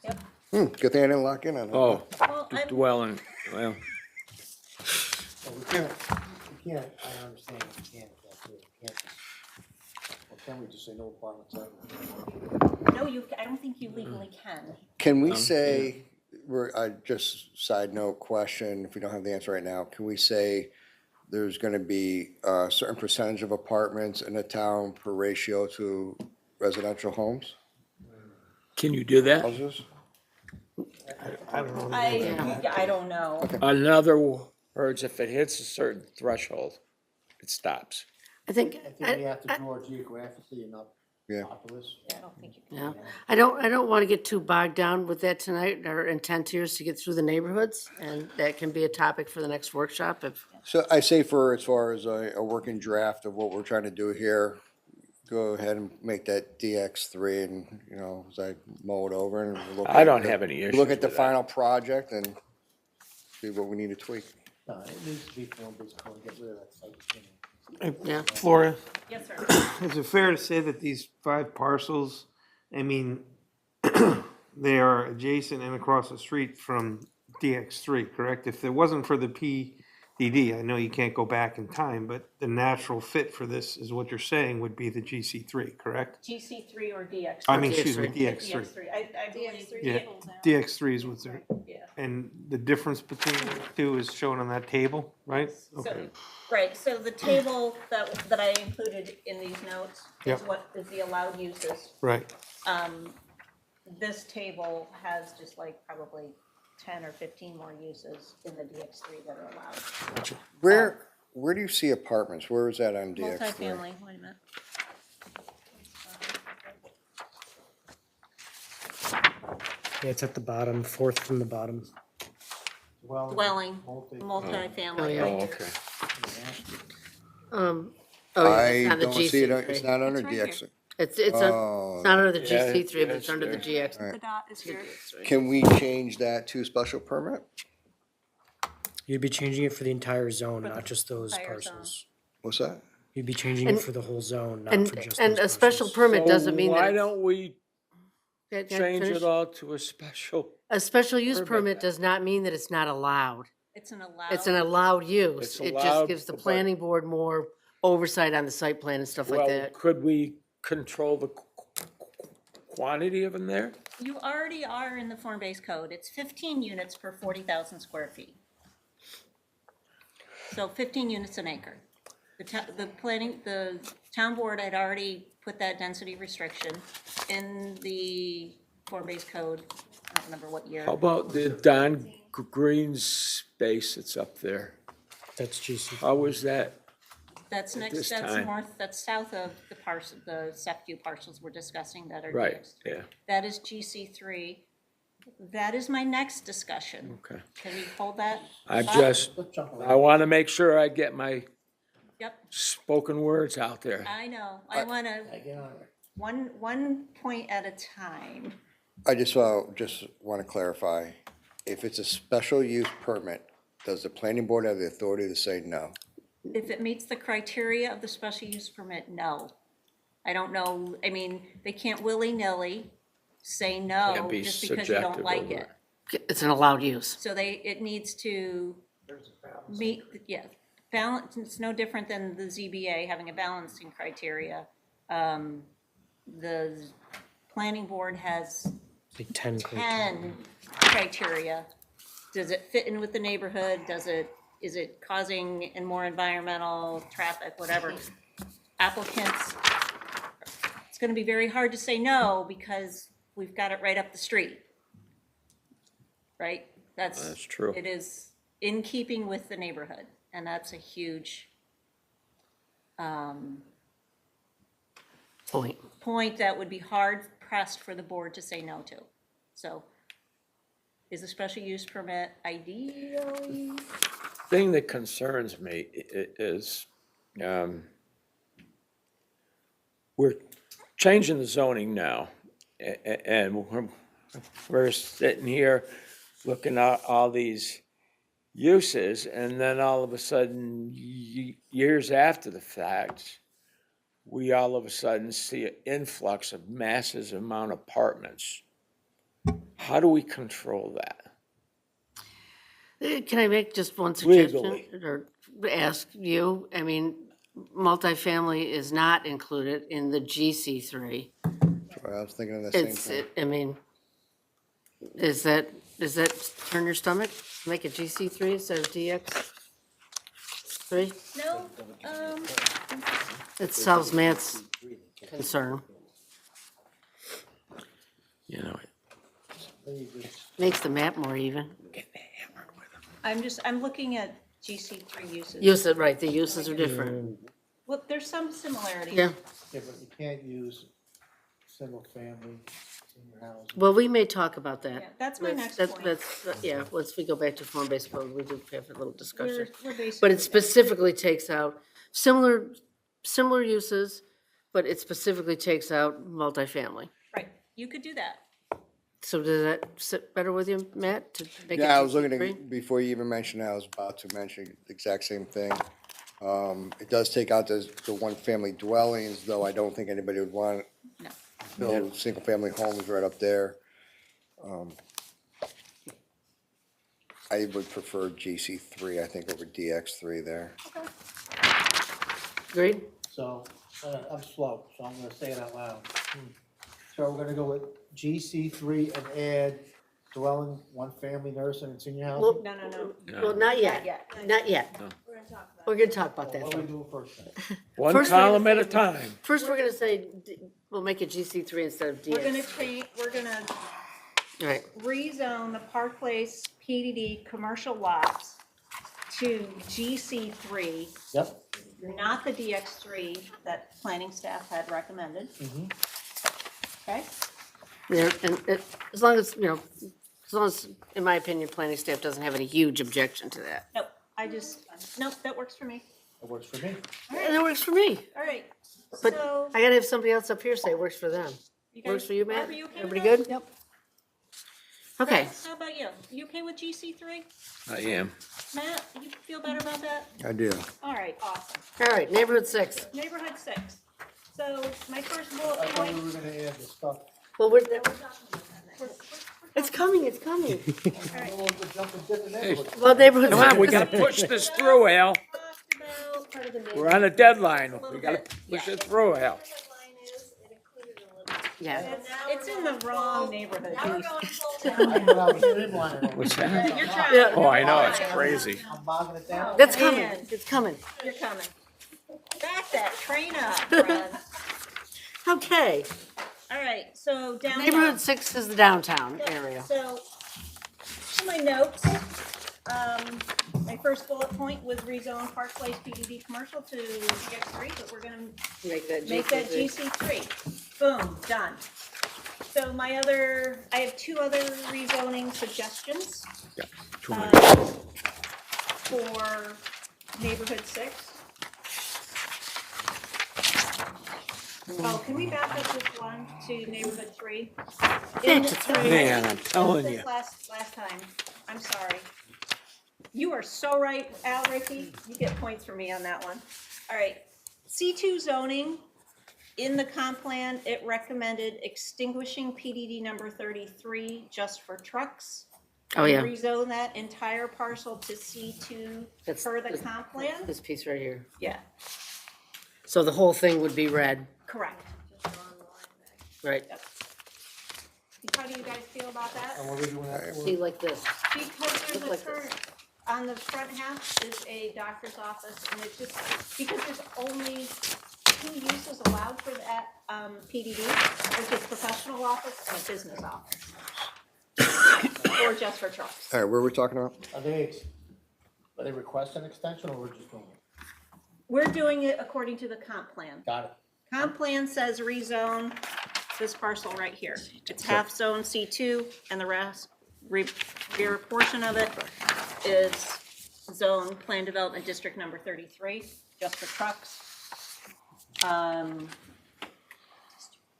Yep. Good thing I didn't lock in on that. Oh, Well, I'm, dwelling, well, So we can't, I understand, we can't, or can we just say no apartments ever? no, I don't think you legally can. Can we say, just side note question, if we don't have the answer right now, can we say there's gonna be a certain percentage of apartments in the town per ratio to residential homes, can you do that? houses? I don't know. In other words, if it hits a certain threshold, it stops. I think, I think we have to draw geographically and not Yeah. populous. I don't think you can. yeah, I don't want to get too bogged down with that tonight. Our intent here is to get through the neighborhoods, and that can be a topic for the next workshop if, So I say for, as far as a working draft of what we're trying to do here, go ahead and make that DX3 and, you know, as I mull it over and we'll look I at don't the- have any issues look at the with that. final project and see what we need to tweak. No, it needs to be form-based code, get rid of that site, you know. yeah. Flora, Yes, sir. is it fair to say that these 5 parcels, I mean, they are adjacent and across the street from DX3, correct? If it wasn't for the PDD, I know you can't go back in time, but the natural fit for this is what you're saying would be the GC3, correct? GC3 or DX3? I mean, excuse me, DX3. DX3. I believe. Yeah, DX3 is what's there. Yeah. And the difference between the two is shown on that table, right? So, Okay. right, so the table that I included in these notes is Yep. what is the allowed uses. Right. This table has just like probably 10 or 15 more uses in the DX3 that are allowed. Where do you see apartments? Where is that on DX3? Multifamily, wait a minute. Yeah, it's at the bottom, fourth from the bottom. Dwelling, Multi- multifamily, yeah. right Oh, here. okay. Oh, yeah, I it's on the don't see it, it's GC3. not under It's right here. DX. It's Oh. not under the Yeah, GC3, but yeah, it's under the it's GX. The dot is here. Can we change that to special permit? You'd be changing it for the entire zone, not just those entire zone. parcels. What's that? You'd be changing it for the whole zone, not And, for just and those a special parcels. permit So doesn't mean that why it's. don't we Yeah, yeah, change finish. it all to a special? A special use permit permit then? does not mean that it's not allowed. It's an allowed. It's an allowed use. It's It allowed, just gives the but- planning board more oversight on the site plan and stuff like Well, that. could we control the quantity of them there? You already are in the form-based code. It's 15 units per 40,000 square feet. So 15 units an acre. The town board had already put that density restriction in the form-based code. I don't remember what year. How about the Don Green space that's up there? That's GC. How is that? That's this next, that's time. north, that's south of the parcel, the SEPU parcels we're discussing that are Right, DX. yeah, That is GC3. That is my next discussion. okay. Can we hold that? I'm thought? just, Let's jump around. I want to make sure I get my Yep, spoken words out there. I know. I want to, I get on it. one point at a time. I just want to clarify, if it's a special use permit, does the planning board have the authority to say no? If it meets the criteria of the special use permit, no. I don't know, I mean, they can't willy-nilly say no Can't be just because you don't subjective like over it. it. It's an allowed use. So it needs to meet, yeah, balance, it's no different than the ZBA having a balancing criteria. The planning board has Like 10 criteria. 10 criteria. Does it fit in with the neighborhood? Is it causing and more environmental, traffic, whatever? Applicants, it's gonna be very hard to say no because we've got it right up the street. Right? That's true. It is in keeping with the neighborhood, and that's a huge point that would be hard pressed for the board to say no to. So is a special use permit ideally? Thing that concerns me is, we're changing the zoning now, and we're sitting here looking at all these uses, and then all of a sudden, years after the fact, we all of a sudden see an influx of massive amount of apartments. How do we control that? Can I make just one suggestion? Legally. Or ask you, I mean, multifamily is not included in the GC3. I was thinking of the same It's, thing. I mean, does that turn your stomach? Make it GC3 instead of DX3? No, It solves Matt's concern. You know, Makes the map more even. I'm looking at GC3 uses. Use it, right, the uses are different. Well, there's some similarity. Yeah, Yeah, but you can't use single family senior housing. well, we may talk about Yeah, that. that's my next That's- point. That's, yeah, once we go back to form-based code, we do have a little discussion. We're basically. But it specifically takes out similar uses, but it specifically takes out multifamily. Right, you could do that. So does that sit better with you, Matt, to make it Yeah, I was looking GC3? at, before you even mentioned that, I was about to mention the exact same thing. It does take out the one-family dwellings, though I don't think anybody would want No. to build single-family homes right up there. I would prefer GC3, I think, over DX3 there. Agreed? So, I'm slow, so I'm gonna say it out loud. So we're gonna go with GC3 and add dwelling, one-family nursing and senior housing? Well, No. well, not yet, not yet. We're gonna talk about that. What are we though. doing first then? one First we're column gonna at a time. First, we're gonna say, we'll make it GC3 instead of We're gonna DX. we're gonna Right, rezone the Park Place PDD commercial lots to GC3, Yep. not the DX3 that planning staff had recommended. Okay? yeah, and as long as, as long as, in my opinion, planning staff doesn't have any huge objection to that. Nope, nope, that works for me. That works for me. And it works for me, All right, but so. I gotta have somebody else up here say it works for them. you guys- Works for you, Matt? Barbara, you okay with Everybody that? good? Yep. Okay, Chris, how about you? You okay with GC3? I am. Matt, you feel better about that? I do. All right, awesome. all right, neighborhood 6. Neighborhood 6. So my first bullet I thought we point, were gonna add the stuff. Well, it's coming, it's coming. We'll jump in different neighborhoods. Well, neighborhood Come on, we 6. gotta push this through, Al. talked about, part of the We're on a deadline. We gotta push it through, Al. headline is, it included a little. Yeah, It's in the wrong neighborhood. I was streamlining it. What's that? You're trying. Yeah. Oh, I know, it's crazy. I'm bogging it down. that's coming, Man. it's coming. You're coming. Back that train up, Fred. Okay, All right, so downtown. neighborhood 6 is the downtown area. So, in my notes, my first bullet point was rezone Park Place PDD commercial to GX3, but we're gonna Make that make that GC3. GC3. Boom, done. So I have 2 other rezoning suggestions Yeah, too uh, much. for neighborhood 6. Oh, can we back up just one to neighborhood 3? In the- Man, I'm telling This you. Last time, I'm sorry. You are so right, Al, Ricky, you get points for me on that one. All right, C2 zoning, in the comp plan, it recommended extinguishing PDD number 33 just for trucks. Oh, yeah. Rezone that entire parcel to C2 That's- per the comp plan? This piece right here. Yeah, So the whole thing would be red, correct. right? How do you guys feel about that? And what are we doing that for? See, like this. Because there's Look a like turn, on the front half is a doctor's office, and it's just, because there's only 2 uses allowed for that, PDD, which is professional office and a business office. Or just for trucks. All right, where are we talking about? Are they requesting extension or we're just doing it? We're doing it according to the comp plan. Got it. Comp plan says rezone this parcel right here. It's half zone C2, and the rest, rear portion of it is zone plan development district number 33, just for trucks.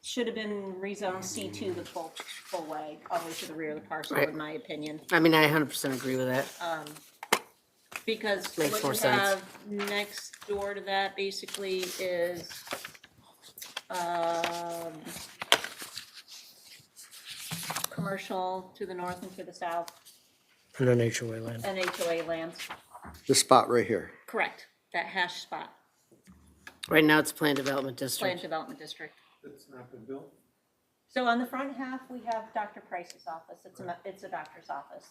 should have been rezoned C2 the full way, all the way to the rear of the parcel, Right. in my opinion. I mean, I 100% agree with that. Because Makes what more you sense. have next door to that basically is, commercial to the north and to the south, And an HOA land. and HOA lands. This spot right here. Correct, that hash spot, Right now, it's Planned Development planned District. development district. It's not been built? So on the front half, we have Dr. Price's office, it's a doctor's office.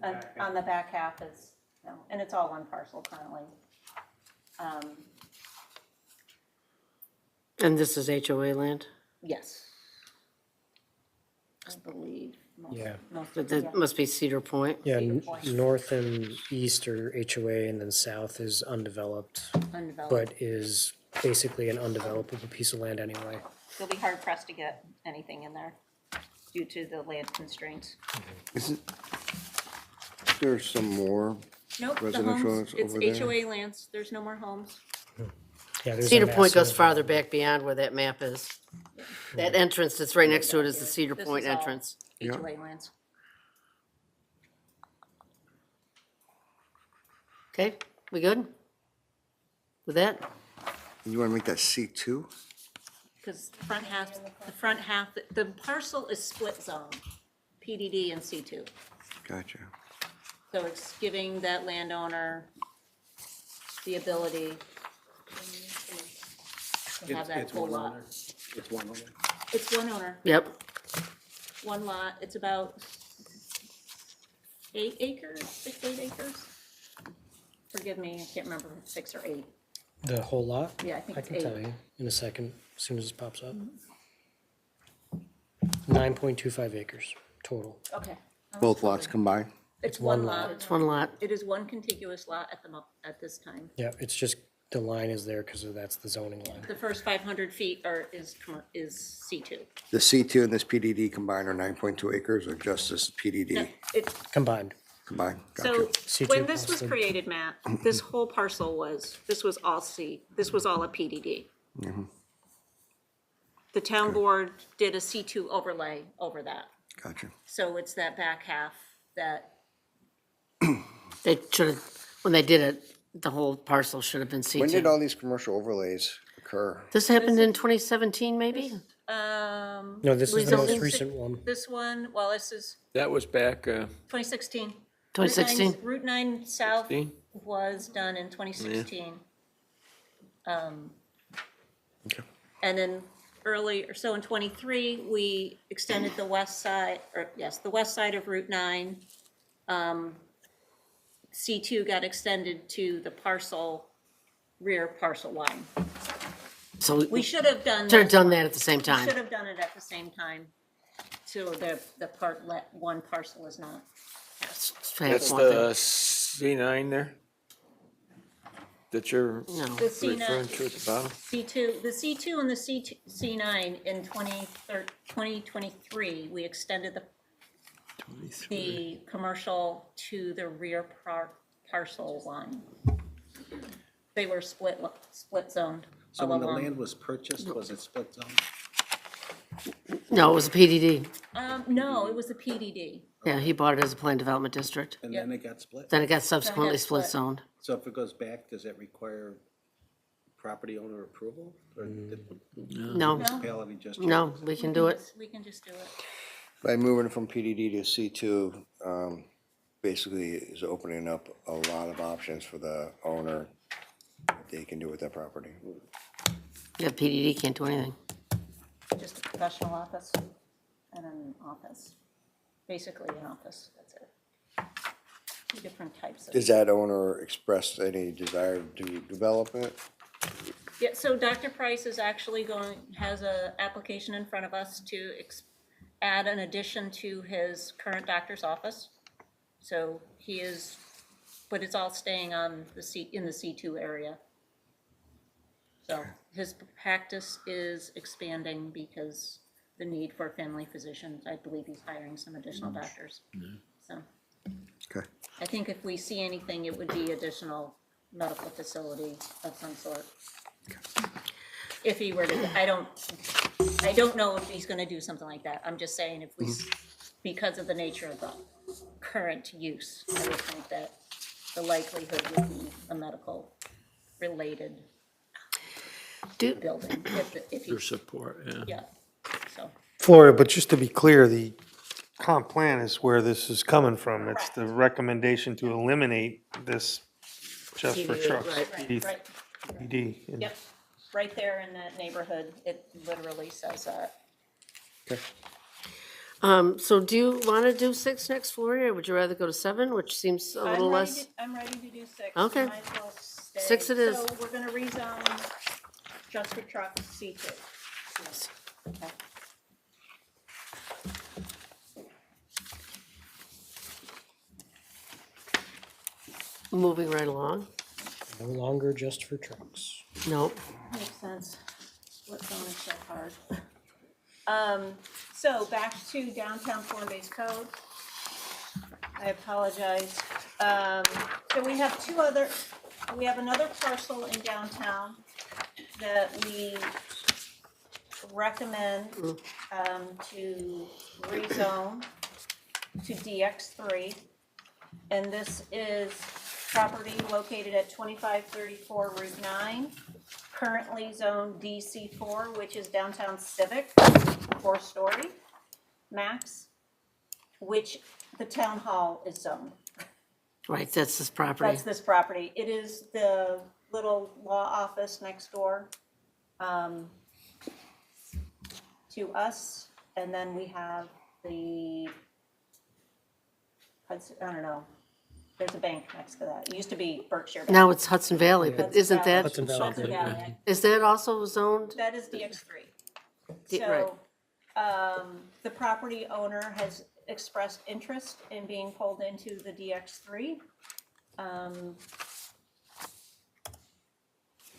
And on the back half is, no, and it's all one parcel currently. And this is HOA land? Yes. I believe. Yeah. But that must be Cedar Point. Yeah, Cedar Point. north and east are HOA, and then south is undeveloped, Undeveloped. but is basically an undevelopable piece of land anyway. You'll be hard pressed to get anything in there due to the land constraints. There's some more. Nope, the Residential homes, is it's over there. HOA lands, there's no more homes. Yeah, there's a Cedar Point goes massive- farther back beyond where that map is. That entrance that's right next to it is the Cedar This Point is all entrance. HOA lands. Okay, we good? With that? You wanna make that C2? Because the front half, the parcel is split zone, PDD and C2. Gotcha. So it's giving that landowner the ability to have that It's full one lot. owner. It's one owner. It's one owner, Yep. one lot, it's about 8 acres, 6, 8 acres? Forgive me, I can't remember, if it's 6 or 8. The whole lot? Yeah, I think I it's can 8. tell you in a second, as soon as it pops up. 9.25 acres total. Okay. Both lots combined? It's one lot. It's one lot. It is one contiguous lot at this time. Yeah, it's just, the line is there because that's the zoning line. The first 500 feet is C2. The C2 and this PDD combined are 9.2 acres, or just this PDD It's Combined. combined? So, Gotcha. C2 when this plus was the- created, Matt, this whole parcel this was all this was all a PDD. The town board did a C2 overlay over that. Gotcha. So it's that back half that, They should have, when they did it, the whole parcel should have been When did C2. all these commercial overlays occur? This happened in 2017, maybe? No, this is the most Rezoning? recent one. this one, well, this is That was back, 2016. 2016? Route 9 South 16? was done in 2016. Okay. And then so in '23, we extended the west side, the west side of Route 9. C2 got extended to the rear parcel line. So We should have done. should have this done one. that at the same We time. should have done it at the same time. So one parcel is not. That's that's one thing. the C9 there? That you're No. The C9. referring to at the bottom? C2, the C2 and the C9 in 2023, we extended the commercial to the rear parcel line. They were split zoned So all when the along. land was purchased, was it split zone? No, it was a PDD. No, it was the PDD. Yeah, he bought it as a planned development district. And then it got split? Then it got subsequently split split. zoned. So if it goes back, does that require property owner approval? Or did the No, municipality just? no, we can do it. We can just do it. By moving from PDD to C2, basically is opening up a lot of options for the owner, what they can do with that property. Yeah, PDD can't do anything. Just a professional office and an office. Basically an office, that's it. Two different types of. Does that owner express any desire to develop it? Yeah, so Dr. Price is actually has a application in front of us to add an addition to his current doctor's office. So but it's all staying on in the C2 area. So his practice is expanding because the need for family physicians, I believe he's hiring some additional doctors. So Okay. I think if we see anything, it would be additional medical facility of some sort. If he were to, I don't know if he's gonna do something like that. I'm just saying if we, because of the nature of the current use, I would think that the likelihood would be a medical related Do, building, if Your you, support, yeah. yeah, so. Florida, but just to be clear, the comp plan is where this is coming from. It's the recommendation to eliminate this just for PDD, trucks. right. Right, PD. And yep, right there in that neighborhood, it literally says that. so do you want to do 6 next, Gloria, or would you rather go to 7, which seems a little less? I'm ready to do 6. Okay. Might as well stay. 6 it is. So we're gonna rezone just for trucks C2. Okay. Moving right along? No longer just for trucks. Nope. Makes sense. What zone is so hard? So back to downtown form-based code. I apologize. So we have another parcel in downtown that we recommend, to rezone to DX3. And this is property located at 2534 Route 9, currently zoned DC4, which is downtown civic, 4-story max, which the town hall is zoned. Right, that's this property. That's this property. It is the little law office next door to us, and then we have the, I don't know, there's a bank next to that. It used to be Berkshire Bank. Now it's Hudson Valley, but Hudson isn't Valley. that, Hudson Valley. Hudson Valley. is that also zoned? That is DX3. Right. So, the property owner has expressed interest in being pulled into the DX3.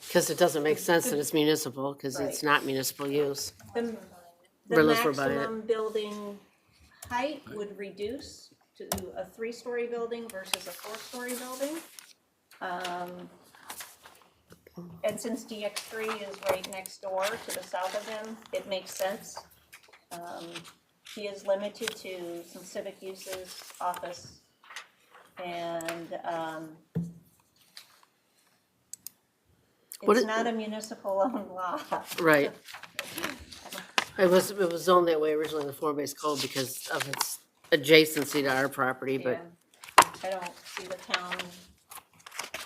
Because it doesn't make sense that it's municipal, because it's Right. not municipal use. The We're looking for buying it. maximum building height would reduce to a 3-story building versus a 4-story building. And since DX3 is right next door to the south of him, it makes sense. He is limited to some civic uses, office, and What it's it- not a municipal owned lot. Right. It was zoned that way originally in the form-based code because of its adjacency to our property, but Yeah. I don't see the town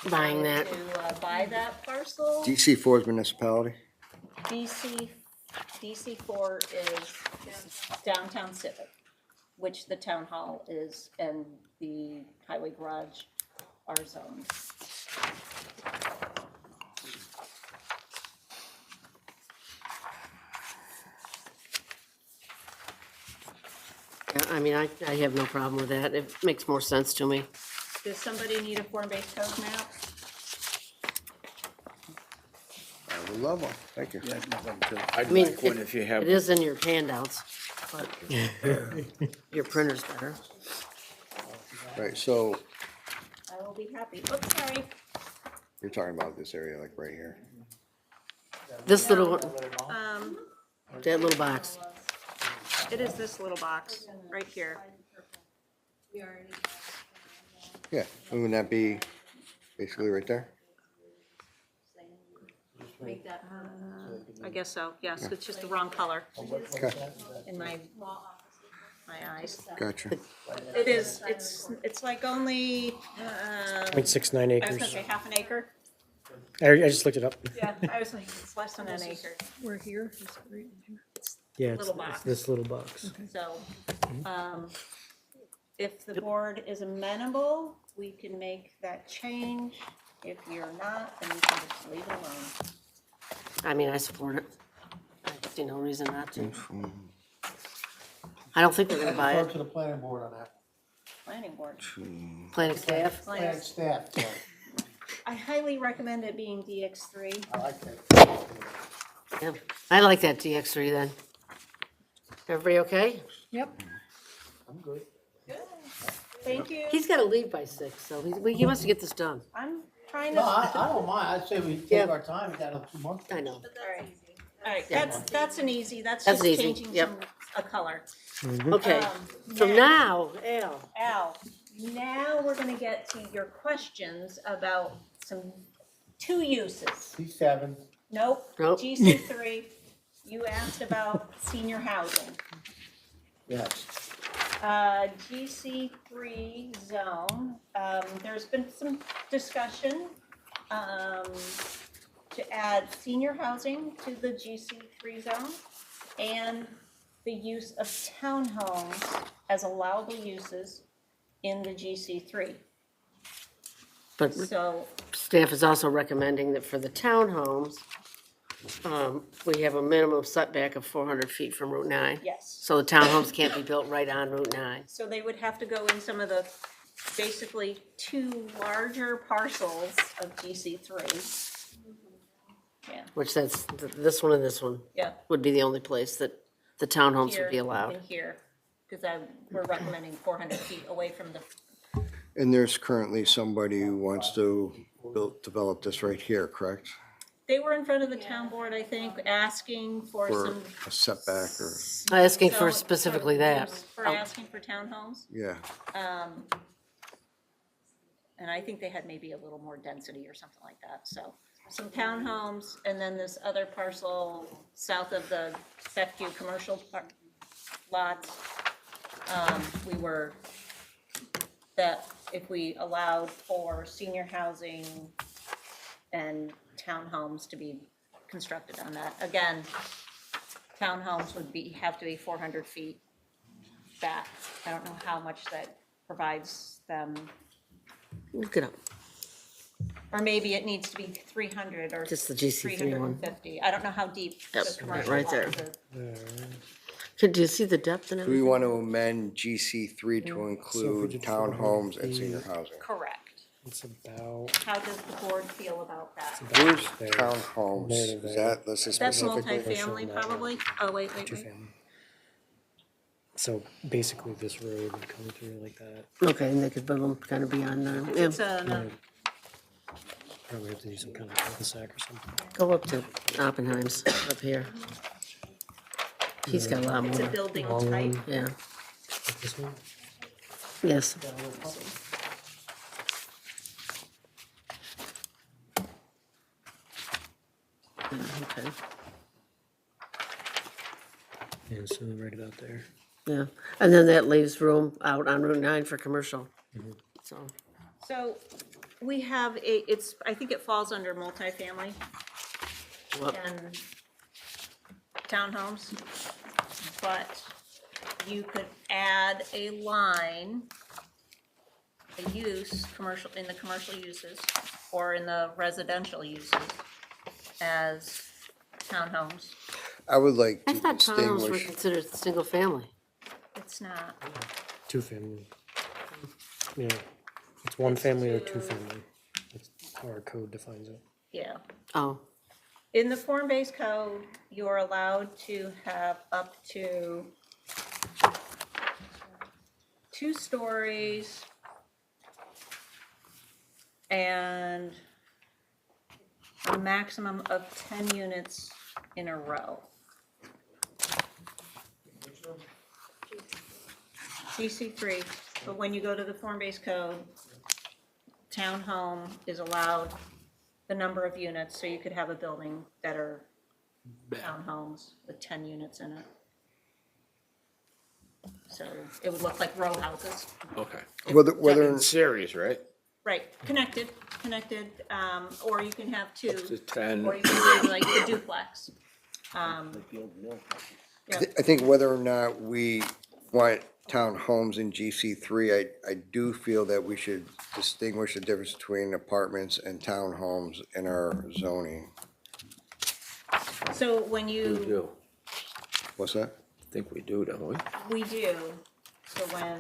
buying wanting that. to buy that parcel. DC4 is municipality? DC4 is downtown civic, which the town hall is, and the highway garage are zoned. Yeah, I mean, I have no problem with that. It makes more sense to me. Does somebody need a form-based code map? I would love one, thank you. I'd mean, like one if you have. It is in your handouts, but your printer's better. Right, so I will be happy. Oops, sorry. you're talking about this area, like right here. This little one, Um, that little box. it is this little box right here. Yeah, wouldn't that be basically right there? I guess so, yes, it's just the wrong color Okay, in my eyes. gotcha. It is, it's like only, 0.69 I was gonna acres. say half an acre. I just looked it up. Yeah, I was like, it's less than an acre, We're here, just right in here. Yeah, it's Little box. it's this little box. so, if the board is amenable, we can make that change. If you're not, then we can just leave it alone. I mean, I support it. I see no reason not to. I don't think they're gonna buy Refer it. to the planning board on that. Planning board. Planning staff. Planning staff, sorry. I highly recommend it being DX3. I like that. Yeah. I like that DX3 then. Everybody okay? Yep, I'm good. Thank you. He's gotta leave by 6, so he wants to get this done. I'm trying No, to, I don't mind, I'd say we Yeah. take our time, we got 2 months. I know. all right. All right, that's an easy, that's That's just easy, changing yep. a color. Okay, so next. now, Al, Al, now we're gonna get to your questions about two uses. C7, Nope, Nope. GC3, you asked about senior housing. yes. GC3 zone, there's been some discussion, to add senior housing to the GC3 zone and the use of townhomes as allowable uses in the GC3. but So, staff is also recommending that for the townhomes, we have a minimum setback of 400 feet from Route 9. yes, So the townhomes can't be built right on Route 9. so they would have to go in some of the, basically two larger parcels of GC3. Yeah, Which that's, this one and this one yeah. would be the only place that the townhomes would be Here allowed. and here, because we're recommending 400 feet away from the, And there's currently somebody who wants to develop this right here, correct? they were in front of the town board, I think, asking for For some. a setback or, Asking for so- specifically that. For asking for townhomes, yeah. and I think they had maybe a little more density or something like that, so. Some townhomes, and then this other parcel south of the Beckview commercial lots. We were, that if we allowed for senior housing and townhomes to be constructed on that. Again, townhomes would have to be 400 feet back. I don't know how much that provides them, Look it up. or maybe it needs to be 300 or Just the GC3 one. 350. I don't know how deep Yep, the commercial right there. lots are. Could you see the depth and Do we everything? want to amend GC3 to we include did townhomes 400 and senior feet. housing? Correct. It's about, How does the board feel about that? Where's there. townhomes? There to Is there. that listed That's specifically? multifamily probably? Oh, wait. two-family. So basically this road would come through like that. Okay, and they could build them kind of beyond there. Yeah. It's a, Probably have to do some kind of cul-de-sac or something. Go up to Oppenheim's up here. He's got a lot it's a more, building Long type. one. yeah, Like this one? yes. Okay, Yeah, so right about there. yeah, and then that leaves room out on Route 9 for commercial, so. So we have I think it falls under multifamily Well, and townhomes. But you could add a line, a use, commercial, in the commercial uses or in the residential uses as townhomes. I would like I to thought townhomes were distinguish, considered single family. It's not. Two-family. Yeah, it's one family or two-family. That's how our code defines it. Yeah. Oh, In the form-based code, you are allowed to have up to 2 stories and a maximum of 10 units in a row. GC3, but when you go to the form-based code, townhome is allowed the number of units, so you could have a building that are townhomes with 10 units in it. So it would look like row houses. Okay. whether, In series, right? Right, connected, or you can have 2. To 10. Or you can do like a duplex. Yeah. I think whether or not we want townhomes in GC3, I do feel that we should distinguish the difference between apartments and townhomes in our zoning. So when We you, do. What's that? I think we do, don't we? we do, so when.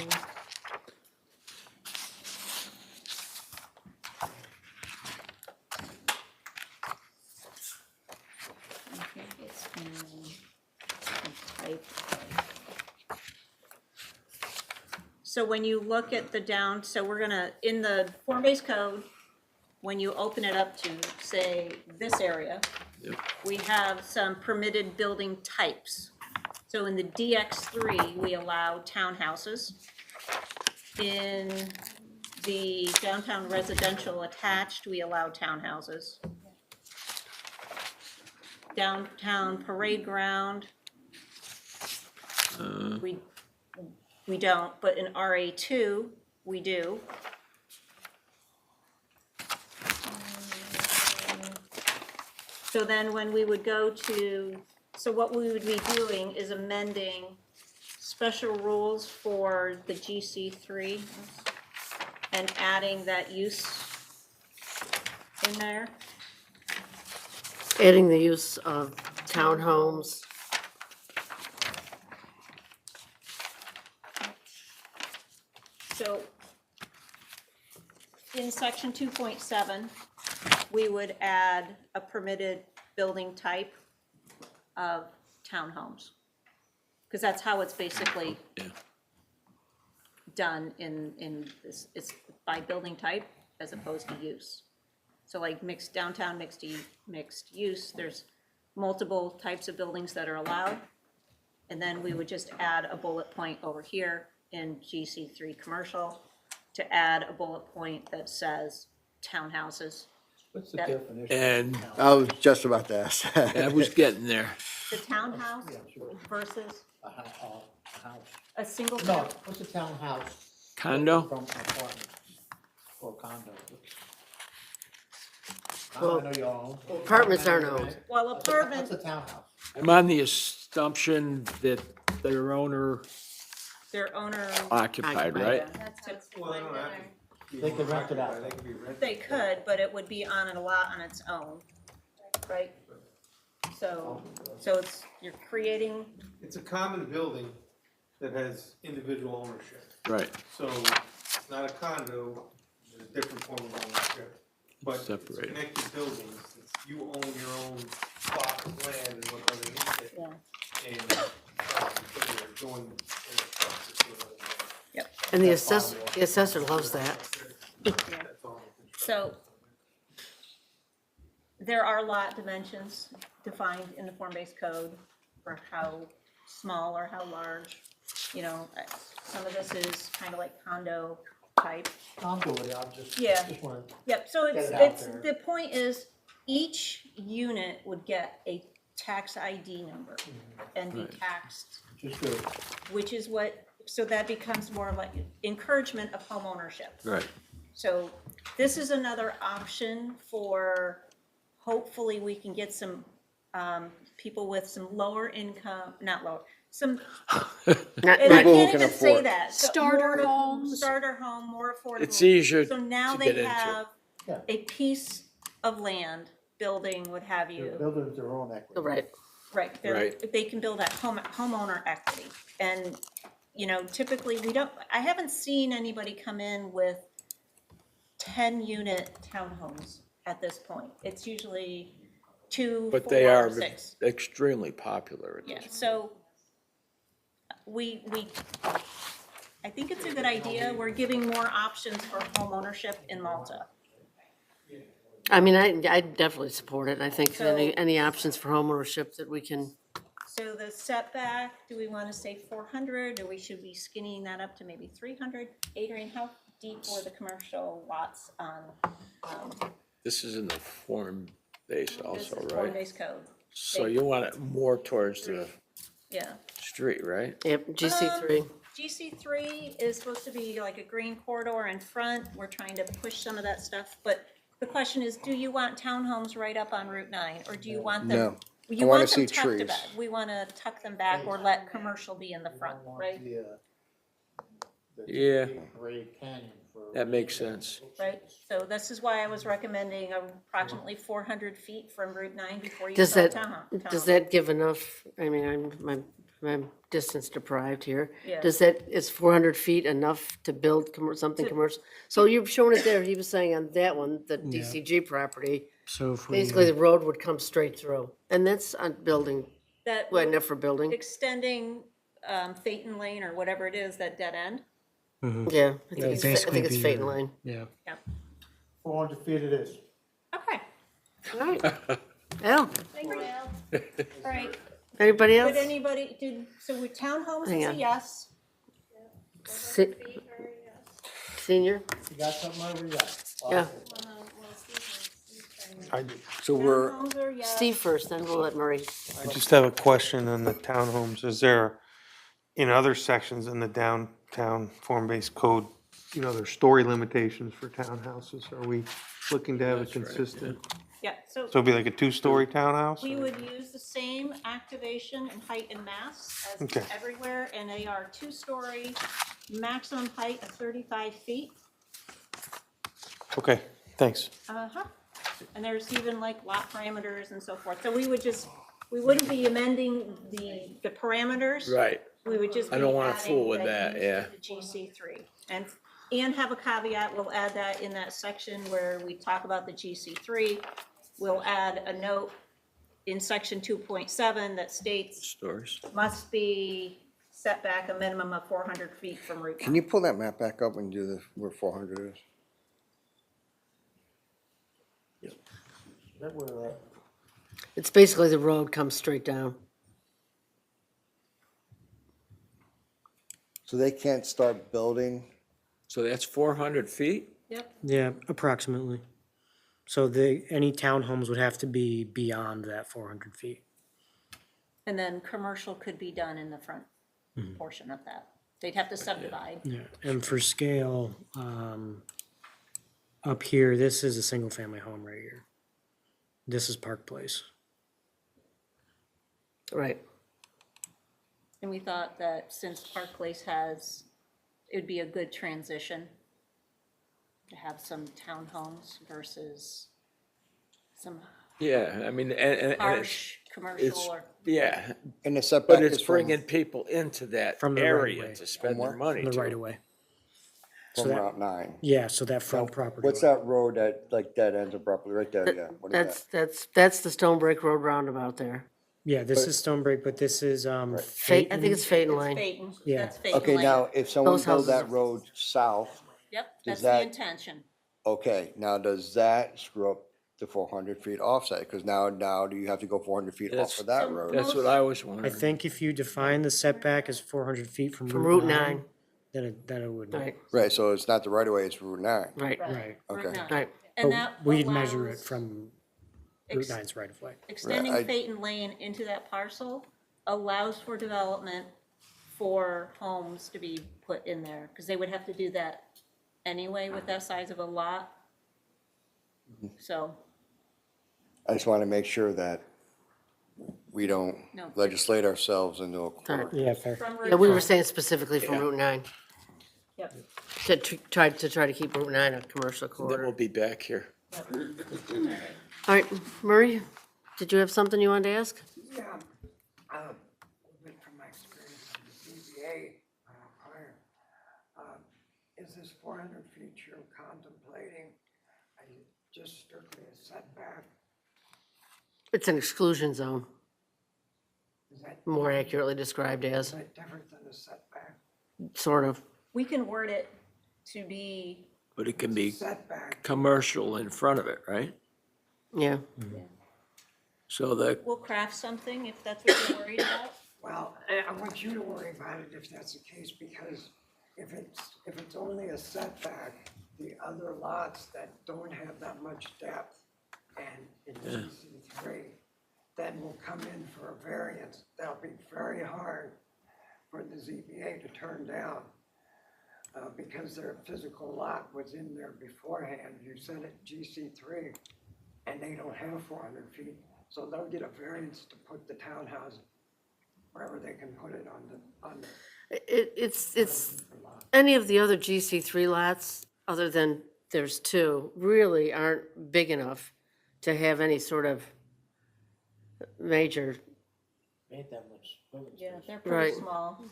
I think it's in type. So when you look at the down, so we're gonna, in the form-based code, when you open it up to, say, this area, we have some permitted building types. So in the DX3, we allow townhouses. In the downtown residential attached, we allow townhouses. Downtown parade ground, we don't, but in RA2, we do. So then when we would go to, so what we would be doing is amending special rules for the GC3 and adding that use in there. Adding the use of townhomes. So in section 2.7, we would add a permitted building type of townhomes. Because that's how it's basically done in this, it's by building type as opposed to use. So like mixed downtown, mixed use, there's multiple types of buildings that are allowed. And then we would just add a bullet point over here in GC3 commercial to add a bullet point that says townhouses. What's the That- definition? And I was just about to ask. I was getting there. The townhouse versus A house. a single No, family. what's a townhouse Condo? from an apartment or condo? Well, I know you all own. apartments aren't owned. Well, What's apartment, a townhouse? I'm on the assumption that their owner their owner, occupied, right? Well, they don't have to. They could rent it out. They can be rented. they could, but it would be on a lot on its own, right? So it's, you're creating, It's a common building that has individual ownership. Right. So it's not a condo, it's a different form of ownership. But it's Separated. connected buildings, it's, you own your own plot of land and what underneath it. yeah, And, so you're going in a process with other And the assessor loves that. That's all. so there are lot dimensions defined in the form-based code for how small or how large, you know, some of this is kind of like condo type. I'm good with it, I'm just, Yeah. just wanna, Yep, so Get it out it's, there. the point is, each unit would get a tax ID number and be taxed, just good. which is what, so that becomes more of like encouragement of home ownership. Right. So this is another option for, hopefully we can get some, people with some lower income, not lower, some, Not, and I not, People who can't can even say afford. that. So Starter more- homes. Starter home, more affordable. It's easier So now to they get into. have Yeah. a piece of land, building, what have They're you. building their own equity. right. Right, Right. they can build that homeowner equity. And, you know, typically, I haven't seen anybody come in with 10-unit townhomes at this point. It's usually 2, But 4, they are 6. extremely popular at Yeah, this. so I think it's a good idea. We're giving more options for homeownership in Malta. I mean, I definitely support it. I think So- any options for homeownership that we can, So the setback, do we want to say 400, or should we skinnying that up to maybe 300? Adrian, how deep were the commercial lots on, This is in the form base this also, is right? form-based code? So you want it more towards the Yeah. street, right? yep, GC3. GC3 is supposed to be like a green corridor in front. We're trying to push some of that stuff, but the question is, do you want townhomes right up on Route 9, or do you want them? No. You I wanna want them see tucked trees. back. We want to tuck them back or let commercial be in the front, right? Yeah. Great Canyon for. That makes sense. Right, so this is why I was recommending approximately 400 feet from Route 9 before you Does start that, townhome. does that give enough, I mean, I'm distance deprived here. Yeah. Is 400 feet enough to build something commercial? So you've shown it there, he was saying on that one, the DCG property, So if we, basically the road would come straight through. And that's on building, That well, enough for building. extending Phaeton Lane or whatever it is, that dead end. Yeah, I Yeah, think it's basically Phaeton be, Lane. yeah. 400 feet it is. Okay, All right. Al, Thank you, Al. All right, anybody else? would anybody, so with townhomes, Hang it's a on. yes. Se- Senior? You got something over yet? Yeah, So we're, Townhomes are yes. Steve first, then we'll let Marie. I just have a question on the townhomes. Is there, in other sections in the downtown form-based code, there's story limitations for townhouses? Are we looking to have a consistent, Yeah, so so it'd be like a two-story townhouse? we or- would use the same activation and height and mass as Okay. everywhere, and they are 2-story, maximum height of 35 feet. Okay, thanks. Uh-huh. And there's even like lot parameters and so forth. So we wouldn't be amending the parameters. Right. We would just be I don't wanna adding fool with that, use yeah. to the GC3. And have a caveat, we'll add that in that section where we talk about the GC3. We'll add a note in section 2.7 that states Stores. must be set back a minimum of 400 feet from Route 1. can you pull that map back up and do the, where 400 is? That where, It's basically the road comes straight down. So they can't start building, So that's 400 feet? Yep. Yeah, approximately. So any townhomes would have to be beyond that 400 feet. And then commercial could be done in the front portion of that. They'd have to subdivide. Yeah, and for scale, up here, this is a single-family home right here. This is Park Place. Right. And we thought that since Park Place it'd be a good transition to have some townhomes versus some Yeah, I mean, and it's, harsh commercial it's, or, yeah, and the setback but is it's from, bringing people into that From the right area way. to spend their where? money From the to. right of way. So from that, Route 9. yeah, so that front property. What's line. that road that, like, dead ends abruptly, right there, yeah, what is that? That's the Stone Break Road roundabout there. Yeah, this is Stonebreak, but this is, Fate, I think it's Phaeton Lane. Phaeton, Yeah. that's Phaeton Okay, Lane. now, if someone Those built that houses- road south, Yep, does that's the that- intention. okay, now does that screw up the 400 feet offset? Because now do you have to go 400 feet off That's- of that So- road? That's what I was I wondering. think if you define the setback as 400 feet from From Route Route 9, 9, then it would. right, Right, so it's not the right of way, it's Route 9. right, Right. Okay. Route 9. right. And But that we'd measure it allows from ex- Route 9's right of way. Extending I- Phaeton Lane into that parcel allows for development for homes to be put in there, because they would have to do that anyway with that size of a lot. So, I just want to make sure that we don't No. legislate ourselves into a Right. corner. Yeah, fair. from Yeah, Route we were 9, saying specifically from Route 9, yep. to try to keep Route 9 a commercial Then we'll corridor. be back here. All right, Murray, did you have something you wanted to ask? Yeah, from my experience in the ZBA prior, is this 400 feet you're contemplating just strictly a setback? It's an exclusion zone, Is that, more accurately described is as, that different than a setback? sort of. We can word it to be, But it can be Setback, commercial in front of it, right? Yeah, So that, we'll craft something if that's what you're worried about. well, I want you to worry about it if that's the case, because if it's only a setback, the other lots that don't have that much depth and in GC3, then will come in for a variance. That'll be very hard for the ZBA to turn down. Because their physical lot was in there beforehand, you said it GC3, and they don't have 400 feet, so they'll get a variance to put the townhouse wherever they can put it on the it's, any of the other GC3 lots, other than there's two, really aren't big enough to have any sort of major, Ain't that much. living Yeah, space. they're pretty Right. small.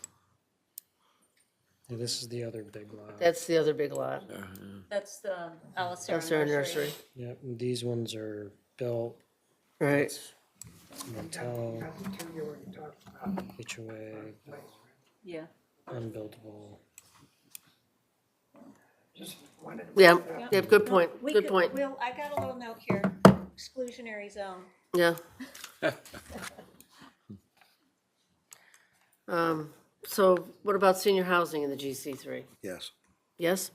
Yeah, this is the other big lot. that's the other big lot. That's the Alice That's our nursery, Yep, and these ones are built, right? motel, Got the two you already talked about. HOA, Yeah. unbuildable. Just wanted to. Yeah, bring it up. yeah, good point, We good could- point. Will, I got a little note here, exclusionary zone. Yeah. So what about senior housing in the GC3? Yes. Yes?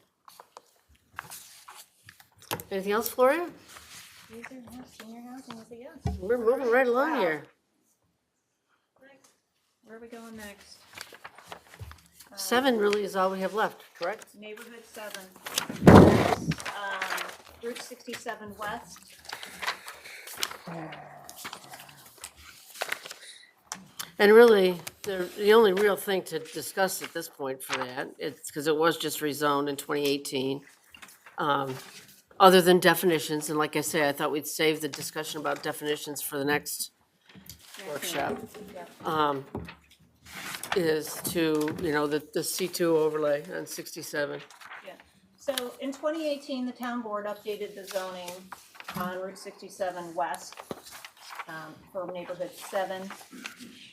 Anything else, Gloria? Senior housing is a yes. We're moving right along Wow. here. Where are we going next? 7 really is all we have left, correct? Neighborhood 7. Route 67 West. And really, the only real thing to discuss at this point for that, it's because it was just rezoned in 2018. Other than definitions, and like I say, I thought we'd save the discussion about definitions for the next workshop. Is to, the C2 overlay on 67. Yeah. So in 2018, the town board updated the zoning on Route 67 West for neighborhood 7.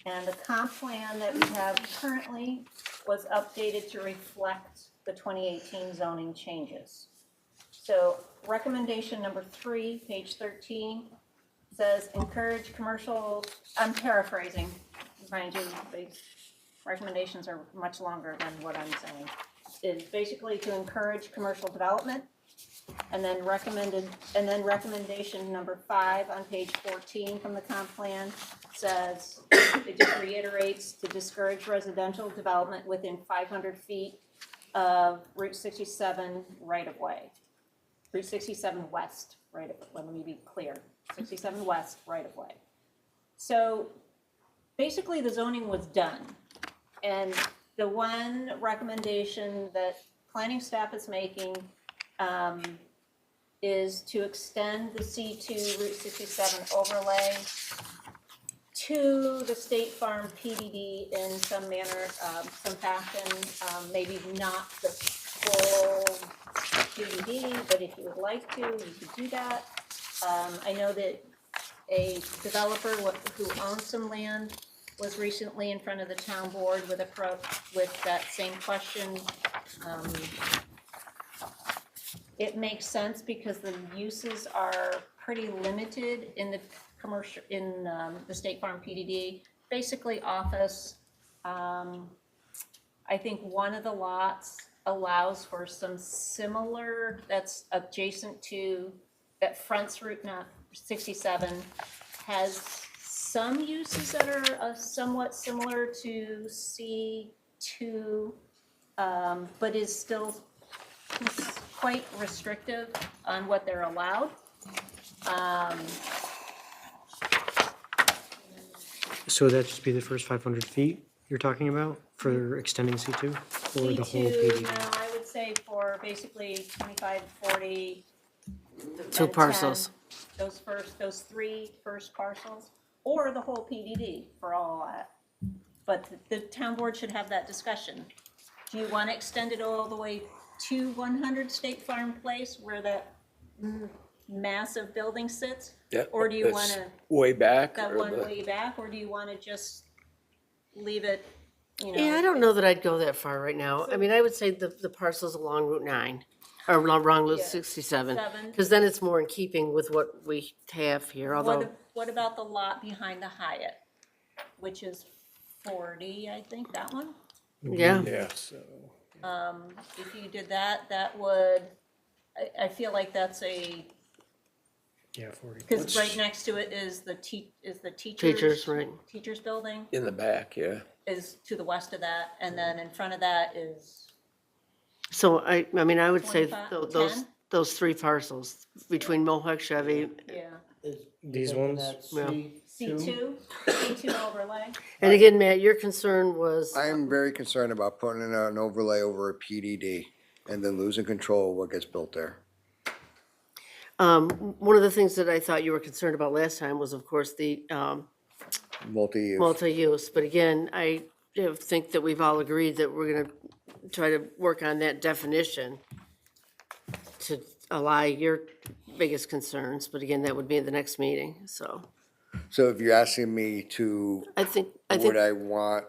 And the comp plan that we have currently was updated to reflect the 2018 zoning changes. So recommendation number 3, page 13, says encourage commercial, I'm paraphrasing, mind you, the recommendations are much longer than what I'm saying. Is basically to encourage commercial development. And then recommendation number 5 on page 14 from the comp plan says, it just reiterates to discourage residential development within 500 feet of Route 67 right-of-way. Route 67 West right-of-way, let me be clear, 67 West right-of-way. So basically the zoning was done. And the one recommendation that planning staff is making is to extend the C2 Route 67 overlay to the State Farm PDD in some manner, some fashion, maybe not the full PDD, but if you would like to, you could do that. I know that a developer who owns some land was recently in front of the town board with that same question. It makes sense because the uses are pretty limited in the commercial, in the State Farm PDD. Basically office. I think one of the lots allows for some similar, that's adjacent to, that fronts Route 67, has some uses that are somewhat similar to C2, but is still quite restrictive on what they're allowed. So would that just be the first 500 feet you're talking about for extending C2 or the whole C2, PD? no, I would say for basically 25, 40. 2 parcels. Those 3 first parcels, or the whole PDD for all that. But the town board should have that discussion. Do you want to extend it all the way to 100 State Farm Place where that massive building sits? Yeah, Or do you that's want to, way back? that or one the- way back, or do you want to just leave it, Yeah, I don't know that I'd go that far right now. I mean, I would say the parcels along Route 9, or along Route Yeah. 67. 7. Because then it's more in keeping with what we have here, although, What about the lot behind the Hyatt, which is 40, I think, that one? yeah. Yeah, so. If you did that, that would, I feel like that's Yeah, 40. because right next to it is the teachers. Teachers, right. Teachers building In the back, yeah. is to the west of that, and then in front of that is, So I mean, I would say 25, those, 10? those 3 parcels between Mohawk Chevy. yeah, These ones? Yeah. C2 overlay. And again, Matt, your concern was, I am very concerned about putting in an overlay over a PDD and then losing control of what gets built there. one of the things that I thought you were concerned about last time was, of course, the Multi-use. multi-use. But again, I think that we've all agreed that we're gonna try to work on that definition to allay your biggest concerns, but again, that would be in the next meeting, so. So if you're asking me to, I think, would I want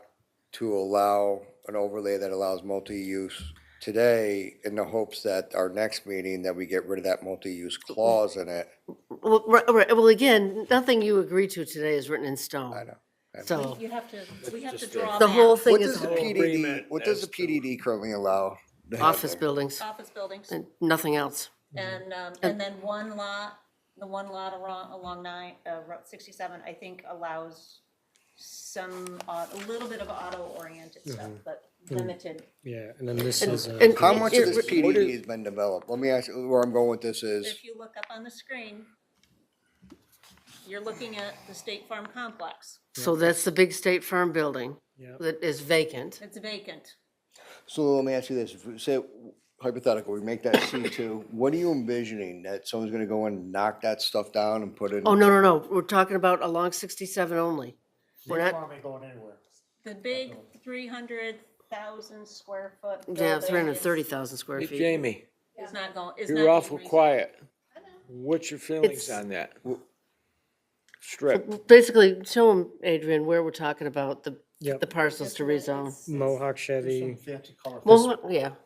to allow an overlay that allows multi-use today in the hopes that our next meeting, that we get rid of that multi-use clause in it. Well, well, again, nothing you agree to today is written in stone. I know. So You have to, we have to draw the whole maps. thing What is does the a whole PDD, what does the PDD currently allow? to have office there? buildings Office buildings, and nothing else. and then one lot, the one lot along Route 67, I think allows some, a little bit of auto-oriented stuff, but limited. Yeah, and then this And- is, and- How much of It- this it- PDD has been developed? Let me ask you, where I'm going with this is, If you look up on the screen, you're looking at the State Farm Complex. So that's the big State Farm building yeah, that is vacant. It's vacant. so let me ask you this, if we say hypothetical, we make that C2, what are you envisioning? That someone's gonna go and knock that stuff down and put in? Oh, no, we're talking about along 67 only. We're State not, Farm ain't going anywhere. The big 300,000 square foot yeah, building 330,000 square Hey, feet. Jamie, is not going, is not. you're awful being rezoned. quiet. What's your feelings It's- on that? Strip. Basically, show them, Adrian, where we're talking about the Yep. parcels to rezone. Mohawk There's Chevy, some fancy color.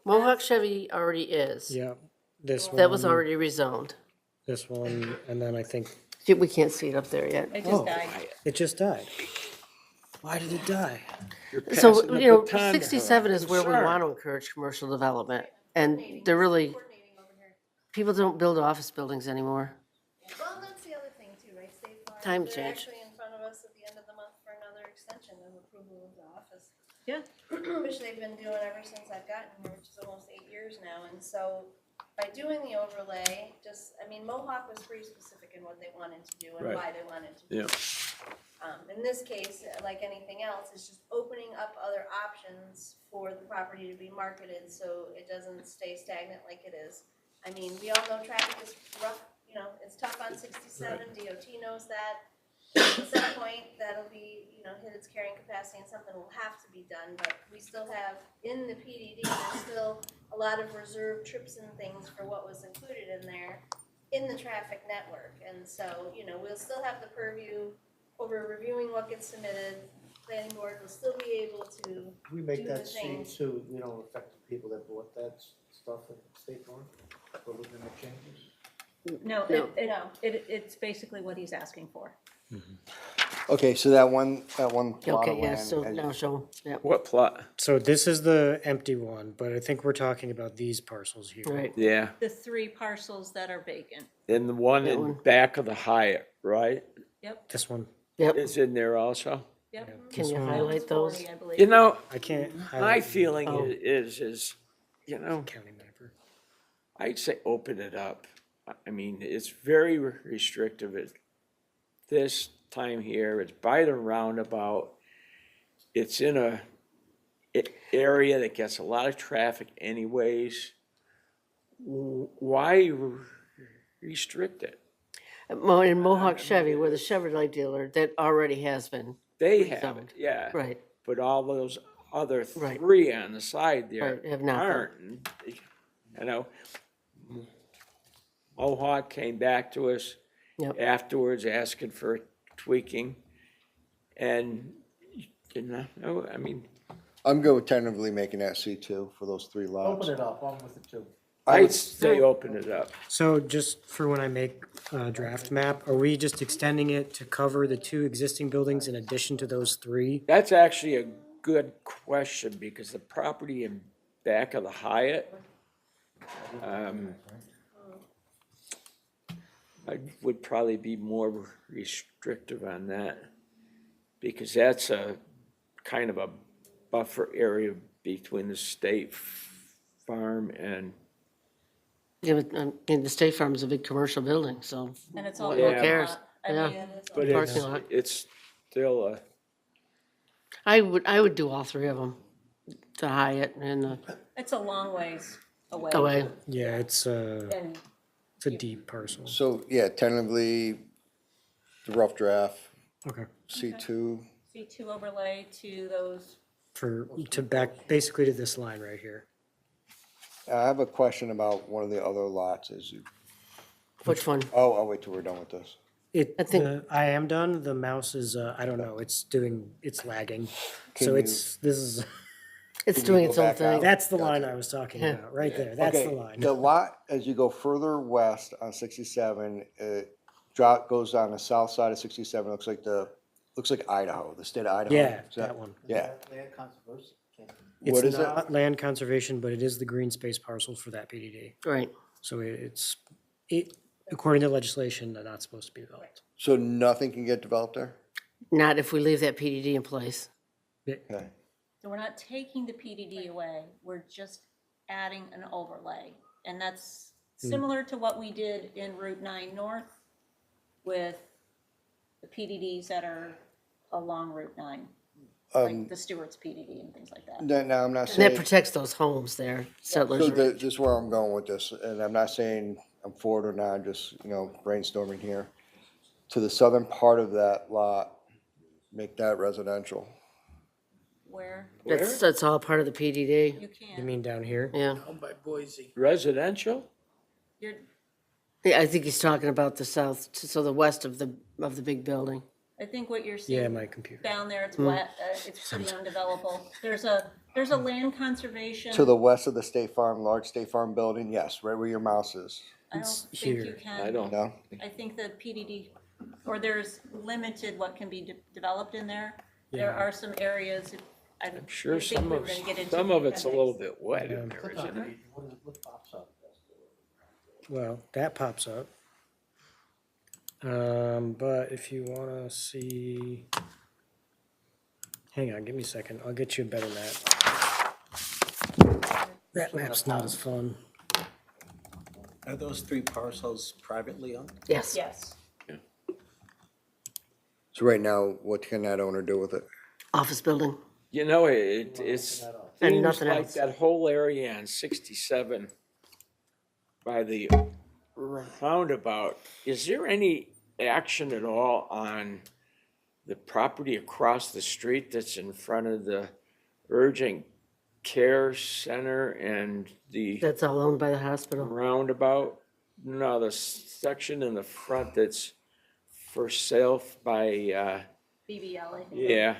Mohawk Chevy already is. yeah, this That was one, already rezoned. this one, and then I think We can't see it up there yet. It Oh. just died. it just died. Why did it die? You're So, passing the you know, baton to her. 67 is where we Sorry. want to encourage commercial development. And they're really, people don't build office buildings anymore. Well, that's the other thing too, right? State Farm, Time they're change. actually in front of us at the end of the month for another extension of approval of the office. Yeah. Which they've been doing ever since I've gotten here, which is almost 8 years now, and so by doing the overlay, Mohawk was pretty specific in what they wanted to do and Right. why they wanted to do it. In this case, like anything else, it's just opening up other options for the property to be marketed, so it doesn't stay stagnant like it is. We all know traffic is rough, it's tough on 67, DOT knows that. At some point, that'll be, hit its carrying capacity and something will have to be done, but we still have, in the PDD, there's still a lot of reserved trips and things for what was included in there in the traffic network, and so, we'll still have the purview over reviewing what gets submitted. Planning board will still be able to, We make do that the C things. two, affect the people that bought that stuff at State Farm, but we're gonna make changes. No, No. it's basically what he's asking for. Okay, so that one plot of Okay, yeah, land so has- now show, yeah, What plot? So this is the empty one, but I think we're talking about these parcels here. right. Yeah, The 3 parcels that are vacant. and the one That in one. back of the Hyatt, right? Yep, This one, Yep, Is in there also? yep. can This you one. highlight those? 40, I believe. You know, I can't. my highlight the feeling Oh. is, County mapper. I'd say open it up. It's very restrictive at this time here. It's by the roundabout. It's in a area that gets a lot of traffic anyways. Why restrict it? In Mohawk Chevy, where the Chevrolet dealer, that already has been, They have it, Rezoned. yeah. right, But all those other Right. 3 on the side there Right, have not been. aren't. Mohawk came back to us Yep. afterwards asking for tweaking. And, I'm good with tentatively making that C2 for those 3 lots. Open it up, I'm with it too. I'd say open it up. So just for when I make a draft map, are we just extending it to cover the 2 existing buildings in addition to those 3? That's actually a good question because the property in back of the Hyatt, I would probably be more restrictive on that. Because that's a kind of a buffer area between the State Farm and, yeah, but, and the State Farm is a big commercial building, so. And it's all. Who Yeah. cares? lot. Yeah. but Parking lot. it's still a, I would do all 3 of them, the Hyatt and the, It's a long ways away. away. Yeah, it's a And deep parcel. So, yeah, tentatively, the rough draft, Okay. C2, C2 overlay to those, To back, basically to this line right here. I have a question about one of the other lots is, Which one? I'll wait till we're done with this. I think- I am done, the mouse is, I don't know, it's lagging. Can So you- this is, It's Can you doing go its own back out? thing. That's the line I was talking Yeah. about, right there. That's the Okay, line. the lot, as you go further west on 67, it goes on the south side of 67, looks like Idaho, the state of Idaho. Yeah, Is that one. Yeah. Land conservation. What It's is it? not land conservation, but it is the green space parcel for that PDD. Right. So according to legislation, they're not supposed to be developed. So nothing can get developed there? Not if we leave that PDD in place. Okay. So we're not taking the PDD away, we're just adding an overlay. And that's similar to what we did in Route 9 North with the PDDs that are along Route 9, like the Stewart's PDD and things like that. No, I'm not And that saying, protects those homes there, settlers. so this is where I'm going with this, and I'm not saying I'm for it or not, I'm just, brainstorming here. To the southern part of that lot, make that residential. Where That's all part of the PDD, you You can, mean down here? yeah. Owned by Boise. Residential? you're, Yeah, I think he's talking about the south, so the west of the big building. I think what you're Yeah, seeing my computer. down there, it's wet, it's pretty undevelopable. There's a land conservation. To the west of the State Farm, large State Farm building, yes, right where your mouse is. I don't It's think you here. can. I don't. No? I think the PDD, or there's limited what can be developed in there. There are some areas, I'm Sure, think some we of, were gonna get into some of it's a appendix. little bit wet Yeah. in there, isn't it? What pops up? Well, that pops up. But if you wanna see, hang on, give me a second. I'll get you a better map. That map's not as fun. Are those 3 parcels privately owned? Yes. Yes. So right now, what can that owner do with it? Office building. It's, And seems nothing like else. that whole area on 67 by the roundabout, is there any action at all on the property across the street that's in front of the urgent care center and the That's all owned by the hospital. roundabout? No, the section in the front that's for sale by, BBL, I think. yeah,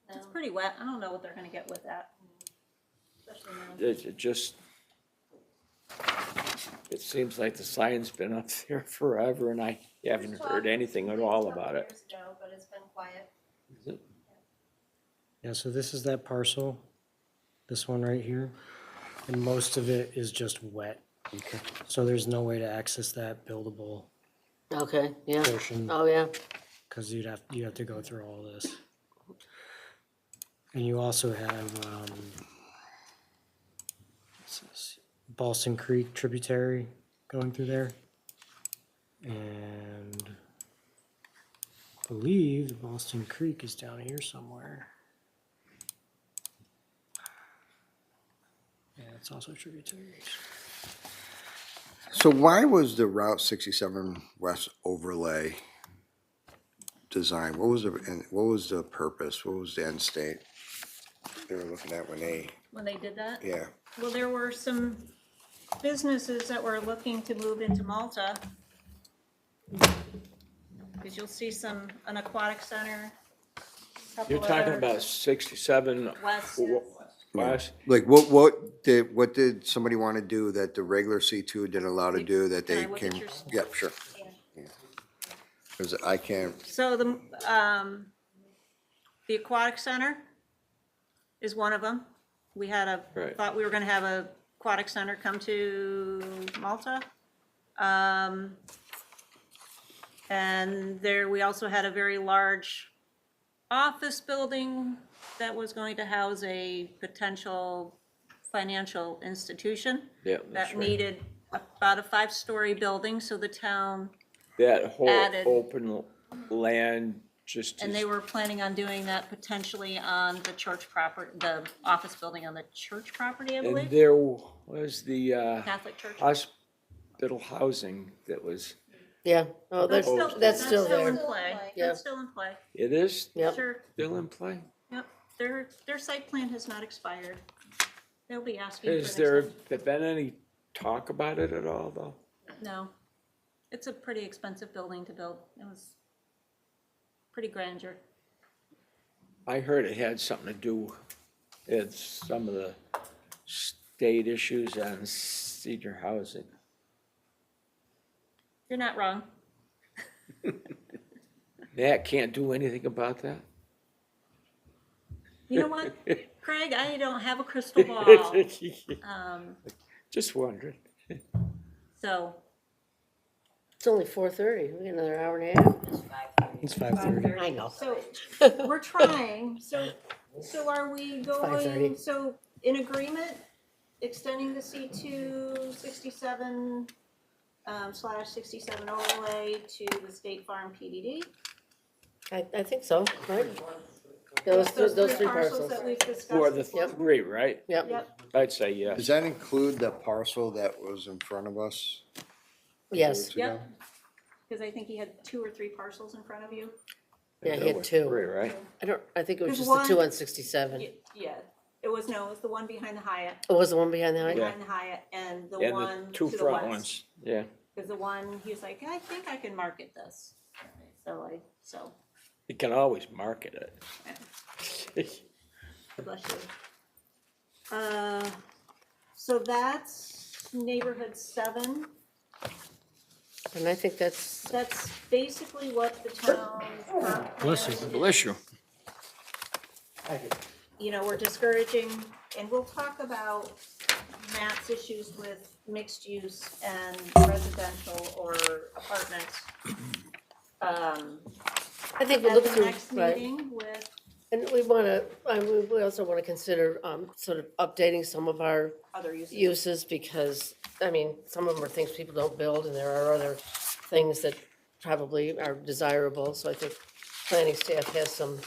It's pretty wet. I don't know what they're gonna get with that. Especially now. it just, it seems like the sign's been up there forever and I haven't heard anything at all about it. Years ago, but it's been quiet. Yeah, so this is that parcel, this one right here, and most of it is just wet. So there's no way to access that buildable Okay, yeah. portion, Oh, yeah. because you have to go through all this. And you also have, what's this? Boston Creek tributary going through there. And I believe Boston Creek is down here somewhere. Yeah, it's also tributaries. So why was the Route 67 West overlay designed? What was the purpose? What was the end state they were looking at When they did that? yeah. Well, there were some businesses that were looking to move into Malta. Because you'll see an aquatic center. couple You're talking other about 67 West. west? Like what did somebody want to do that the regular C2 didn't allow to do that Can I they look at came? yours? Yep, sure. Because I can't, So the aquatic center is one of them. We had Right. thought we were gonna have a aquatic center come to Malta. And there, we also had a very large office building that was going to house a potential financial institution Yeah, that's that right. needed about a 5-story building, so the town, That whole added. open land just and is, they were planning on doing that potentially on the church property, the office building on the church property, I and believe, there was the Catholic church. hospital housing that was, Yeah. Oh, that's still there. in play. Yeah. That's still in play. it is Yep. Sure, still in play? yep. Their site plan has not expired. They'll be asking for an Has there extension. been any talk about it at all, though? No. It's a pretty expensive building to build. It was pretty grandeur. I heard it had something to do, It's some of the state issues on senior housing. You're not wrong. Nat can't do anything about that? You know what, Craig, I don't have a crystal ball. Just wondering. So, It's only 4:30, we got another hour and a half. It's 5:30. I know. so we're trying, so are we 5:30. going, so in agreement, extending the C2 67 slash 67 overlay to the State Farm PDD? I think so, right? Those three parcels. That we've For discussed the before? three, right? Yep. Yep, I'd say Does yes. that include the parcel that was in front of us? Yes, yep, because I think he had 2 or 3 parcels in front of you. yeah, he There had were 2. Three, right? I think it was There's just the 2 one- on 67. It Yeah, it was the one behind the Hyatt, was the one behind the high? behind the Hyatt, and the And the one two to the front west. ones, yeah. Because the one, he was like, I think I can market this. So, You can always market it. bless you. So that's neighborhood 7. And I think that's, That's basically what the town. Bless you. Bless you. You know, we're discouraging, and we'll talk about Matt's issues with mixed use and residential or apartments. I think we'll At look the through, next right? meeting with And we wanna, we also wanna consider, sort of updating some of our other uses. uses, because, I mean, some of them are things people don't build, and there are other things that probably are desirable, so I think planning staff has some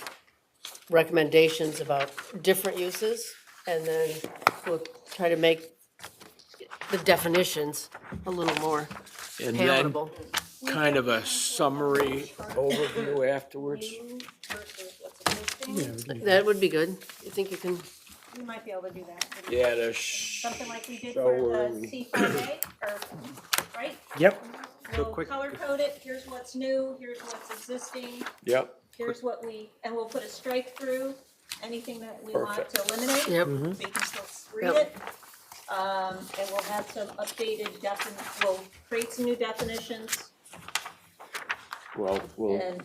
recommendations about different uses, and then we'll try to make the definitions a little more And then palatable. kind of a summary overview afterwards. New versus what's existing. That would be good. You think you can, We might be able to do that. Yeah, to Something like we did show for where the we- C5A, or, right? Yep. We'll quick- color code it, here's what's new, here's what's existing, Yep, here's what and we'll put a strike through, anything that we want Perfect. to eliminate. yep, So you can still read Yep. it. And we'll have some updated we'll create some new definitions well, we'll, and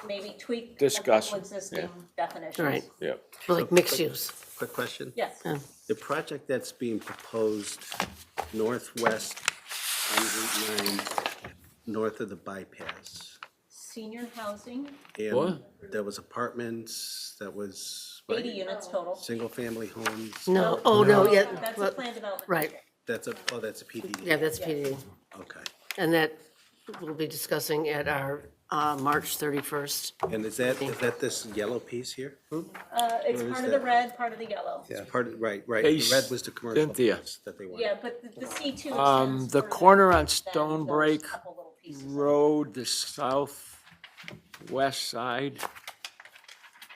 maybe tweak a Discuss, couple existing definitions. right, yep. for like mixed use. Quick question. Yes, The project that's being proposed northwest on Route 9, north of the bypass. senior housing, And What? there was apartments, that was, 80 units total. single-family homes. No, oh, no, yeah, That's a well, plan development. right, district. That's a PDD. yeah, that's PDD. Okay. And that we'll be discussing at our March 31st. And is that this yellow piece here? It's Or is part of the that- red, part of the yellow. It's part of, right. Hey, The red was the commercial Cynthia. piece that they wanted. Yeah, but the C2 extends The further corner on than those Stonebreak couple little pieces. Road, the southwest side,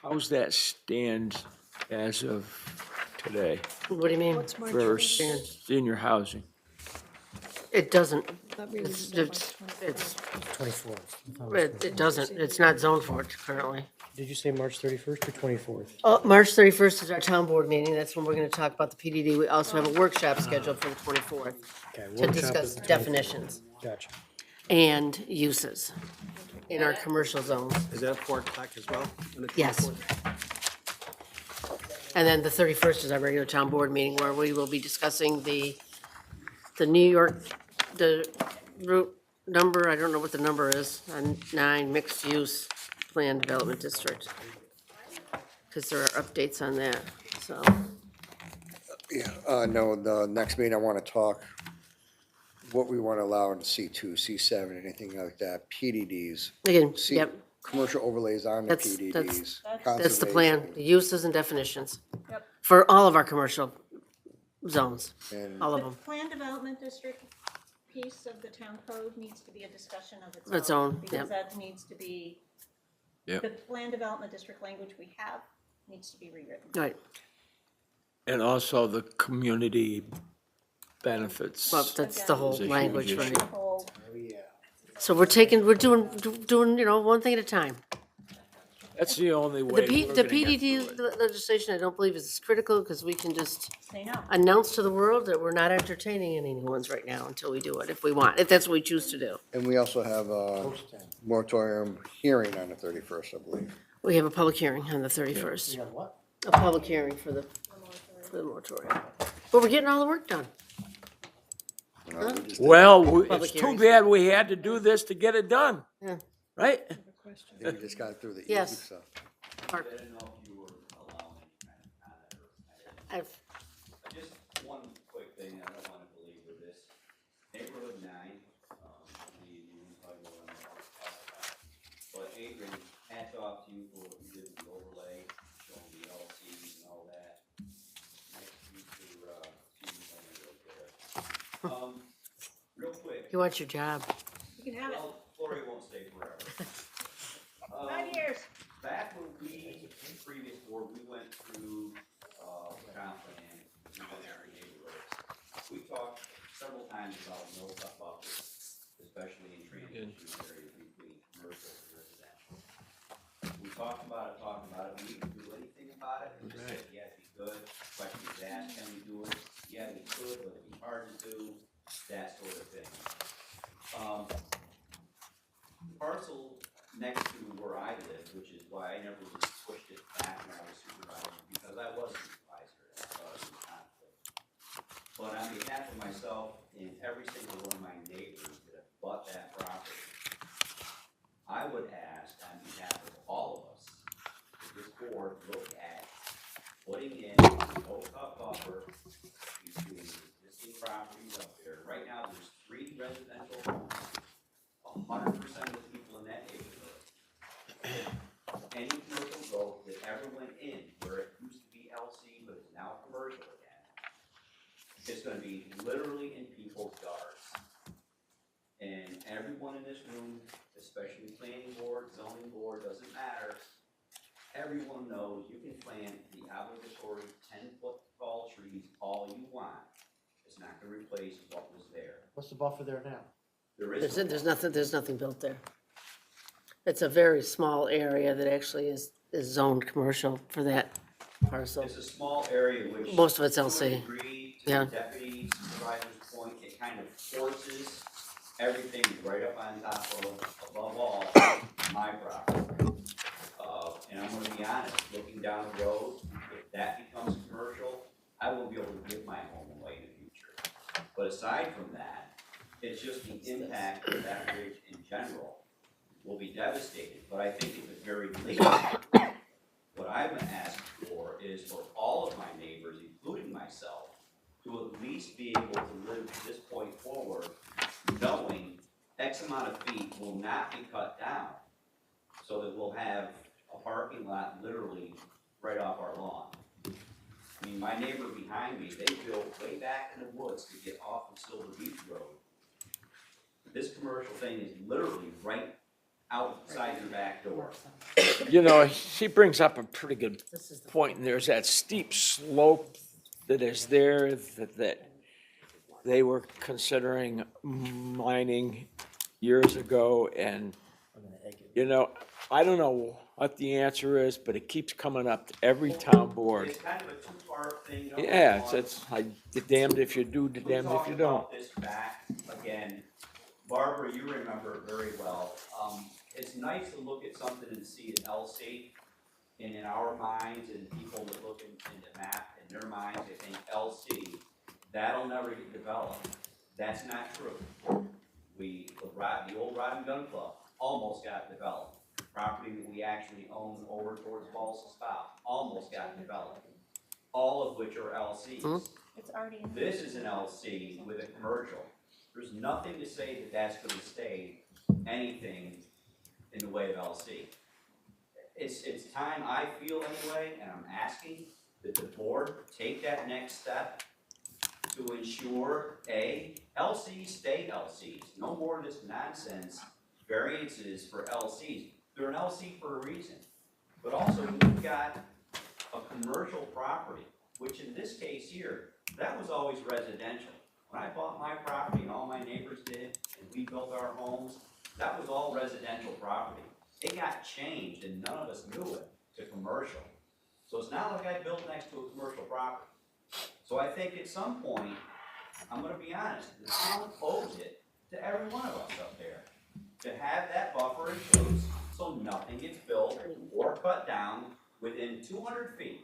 how's that stand as of today What do you mean? What's March for 31st? senior housing? It doesn't, Thought we it's, were it's, it's, 24th. it doesn't, it's not zoned for it currently. Did you say March 31st or 24th? Oh, March 31st is our town board meeting, that's when we're gonna talk about the PDD. We also have a workshop scheduled for the 24th Okay. to workshop discuss is the 24th. definitions Gotcha. and uses in our commercial zone. Is that 4 o'clock as well? on the Yes. 24th? And then the 31st is our regular town board meeting where we will be discussing the New York, the route number, I don't know what the number is, on 9 mixed use plan development district. Because there are updates on that, so. No, the next meeting I want to talk, what we want to allow in C2, C7, anything like that, PDDs. Again, See, yep, commercial overlays on the That's- PDDs. that's the plan, conservation, the uses and definitions. Yep. For all of our commercial zones, And all of The them. plan development district piece of the town code needs to be a discussion of its own. Its own, Because yep. that needs to be, Yep. the plan development district language we have needs to be rewritten. Right, And also the community benefits. well, that's the whole It's a huge language, issue. right? Whole- So we're doing, one thing at a time. That's the only The way P, we're the gonna get PDD through it. legislation, I don't believe is critical, because we can just Say no. announce to the world that we're not entertaining any new ones right now until we do it, if we want, if that's what we choose to do. And we also have a moratorium hearing on the 31st, I believe. We have a public hearing on the 31st, You got what? a public hearing for the moratorium. But we're getting all the work done. You know, we just- Well, Public it's too hearings. bad we had to do this to get it done, Yeah. right? I think we just got through the easy Yes. stuff. Mark, I didn't know if you were allowing any kind of comment or. I've, Just one quick thing, I don't wanna belabor this. Neighborhood 9, you probably know what I'm talking about. But Adrian, hats off to you for what you did with the overlay, showing the LCs and all that. Nice future, right there. Real quick, you want your job. You can have it. well, Gloria won't stay forever. 5 years. Back when we, in previous board, we went through, the comp plan, we went through neighborhoods. We talked several times about no cut buffers, especially in transition areas between commercial and residential. We talked about it, we didn't do anything about it, we just said, yeah, it'd be good. Question was asked, can we do it? Yeah, we could, but it'd be hard to do, that sort of thing. The parcel next to where I live, which is why I never really pushed it back when I was supervisor, because I was supervisor, and I thought it was a conflict. But on behalf of myself and every single one of my neighbors that have bought that property, I would ask on behalf of all of us, that this board look at putting in a no-cut buffer between existing properties up there. Right now, there's 3 residential homes. 100% of the people in that neighborhood, any commercial growth that ever went in where it used to be LC but is now commercial again, it's gonna be literally in people's yards. And everyone in this room, especially planning board, zoning board, doesn't matter, everyone knows you can plant the obligatory 10-foot tall trees all you want. It's not gonna replace what was there. What's the buffer there now? There is. no There's nothing built there. It's a very small area that actually is zoned commercial for that parcel. It's a small area which. Most of it's to a LC. degree, to Yeah. the deputy supervisor's point, it kind of forces everything right up on top of, above all, my property. And I'm gonna be honest, looking down the road, if that becomes commercial, I won't be able to give my home away in the future. But aside from that, it's just the impact of that ridge in general will be devastated, but I think if it's very legal, what I'm asking for is for all of my neighbors, including myself, to at least be able to live to this point forward, knowing X amount of feet will not be cut down, so that we'll have a parking lot literally right off our lawn. I mean, my neighbor behind me, they built way back in the woods to get off of Silver Beach Road. This commercial thing is literally right outside your back door. You know, he brings up a pretty good This is the point, and there's that steep slope that is there that they were considering mining years ago, and, you know, I don't know what the answer is, but it keeps coming up to every town board. It's kind of a two-part thing. You know, Yeah, one, it's like, you're damned if you do, you're we damned if talked you don't. about this back again. Barbara, you remember it very well. It's nice to look at something and see an LC, and in our minds, and people that look into map, in their minds, they think LC, that'll never get developed. That's not true. The old Rod and Gun Club almost got developed. Property that we actually own over towards Balsas Spout almost got developed. All of which are LCs. It's already in. This is an LC with a commercial. There's nothing to say that that's gonna stay anything in the way of LC. It's time, I feel anyway, and I'm asking that the board take that next step to ensure, A, LCs stay LCs. No more of this nonsense variances for LCs. They're an LC for a reason. But also, we've got a commercial property, which in this case here, that was always residential. When I bought my property and all my neighbors did, and we built our homes, that was all residential property. it got changed and none of us knew it to commercial. So it's not like I built next to a commercial property. So I think at some point, I'm gonna be honest, the town owes it to every one of us up there to have that buffer in place so nothing gets built or cut down within 200 feet.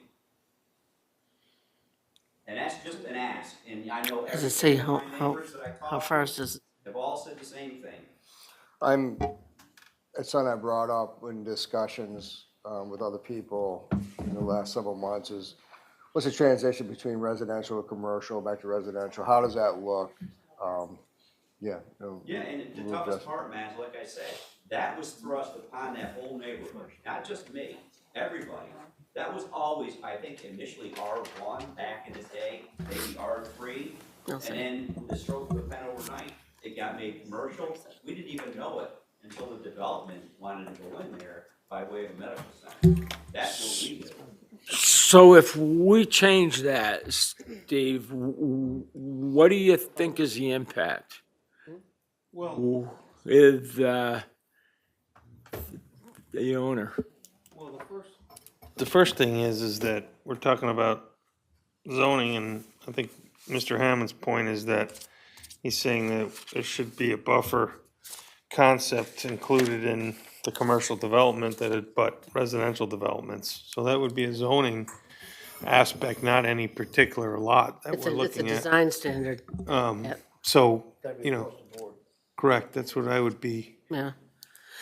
And that's just an ask, and I know Does every it say single one of my neighbors that I how talk far to is have all said the same thing. It's something I brought up in discussions with other people in the last several months is, what's the transition between residential and commercial, back to residential? How does that look? Yeah. Yeah, and the toughest part, man, is like I said, that was thrust upon that whole neighborhood, not just me, everybody. That was always, I think, initially R1 back in the day, maybe R3, and then with the stroke of the pen overnight, it got made commercial. We didn't even know it until the development wanted to go in there by way of a medical center. That's what we did. So if we change that, Steve, what do you think is the impact? Well, With the owner? well, the first thing is that we're talking about zoning, and I think Mr. Hammond's point is that he's saying that there should be a buffer concept included in the commercial development that it, but residential developments. So that would be a zoning aspect, not any particular lot that It's we're a looking at. design standard, Yep. So, you know, correct, that's what I would be, yeah.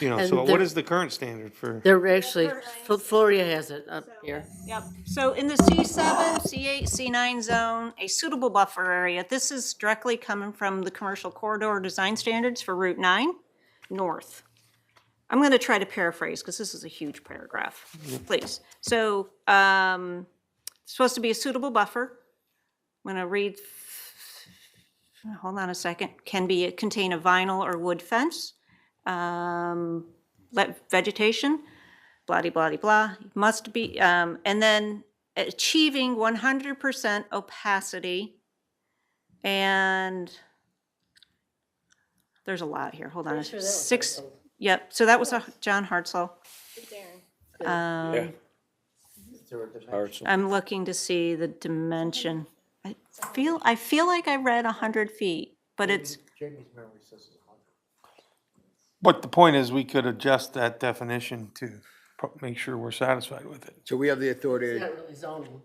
you know, And so what there- is the current standard for? They're actually, Floria has it up here. Yep, so in the C7, C8, C9 zone, a suitable buffer area, this is directly coming from the commercial corridor design standards for Route 9 North. I'm gonna try to paraphrase, because this is a huge paragraph, please. So, supposed to be a suitable buffer. I'm gonna read, hold on a second, contain a vinyl or wood fence, vegetation, blah-de-blah-de-blah, must be, and then achieving 100% opacity, and there's a lot here, hold on. Pretty sure that was Six, Hartzell. yep, so that was John Hartzell. Yeah. I'm looking to see the dimension. I feel like I read 100 feet, but it's, But the point is, we could adjust that definition to make sure we're satisfied with it. So we have the authority, It's not really zoning.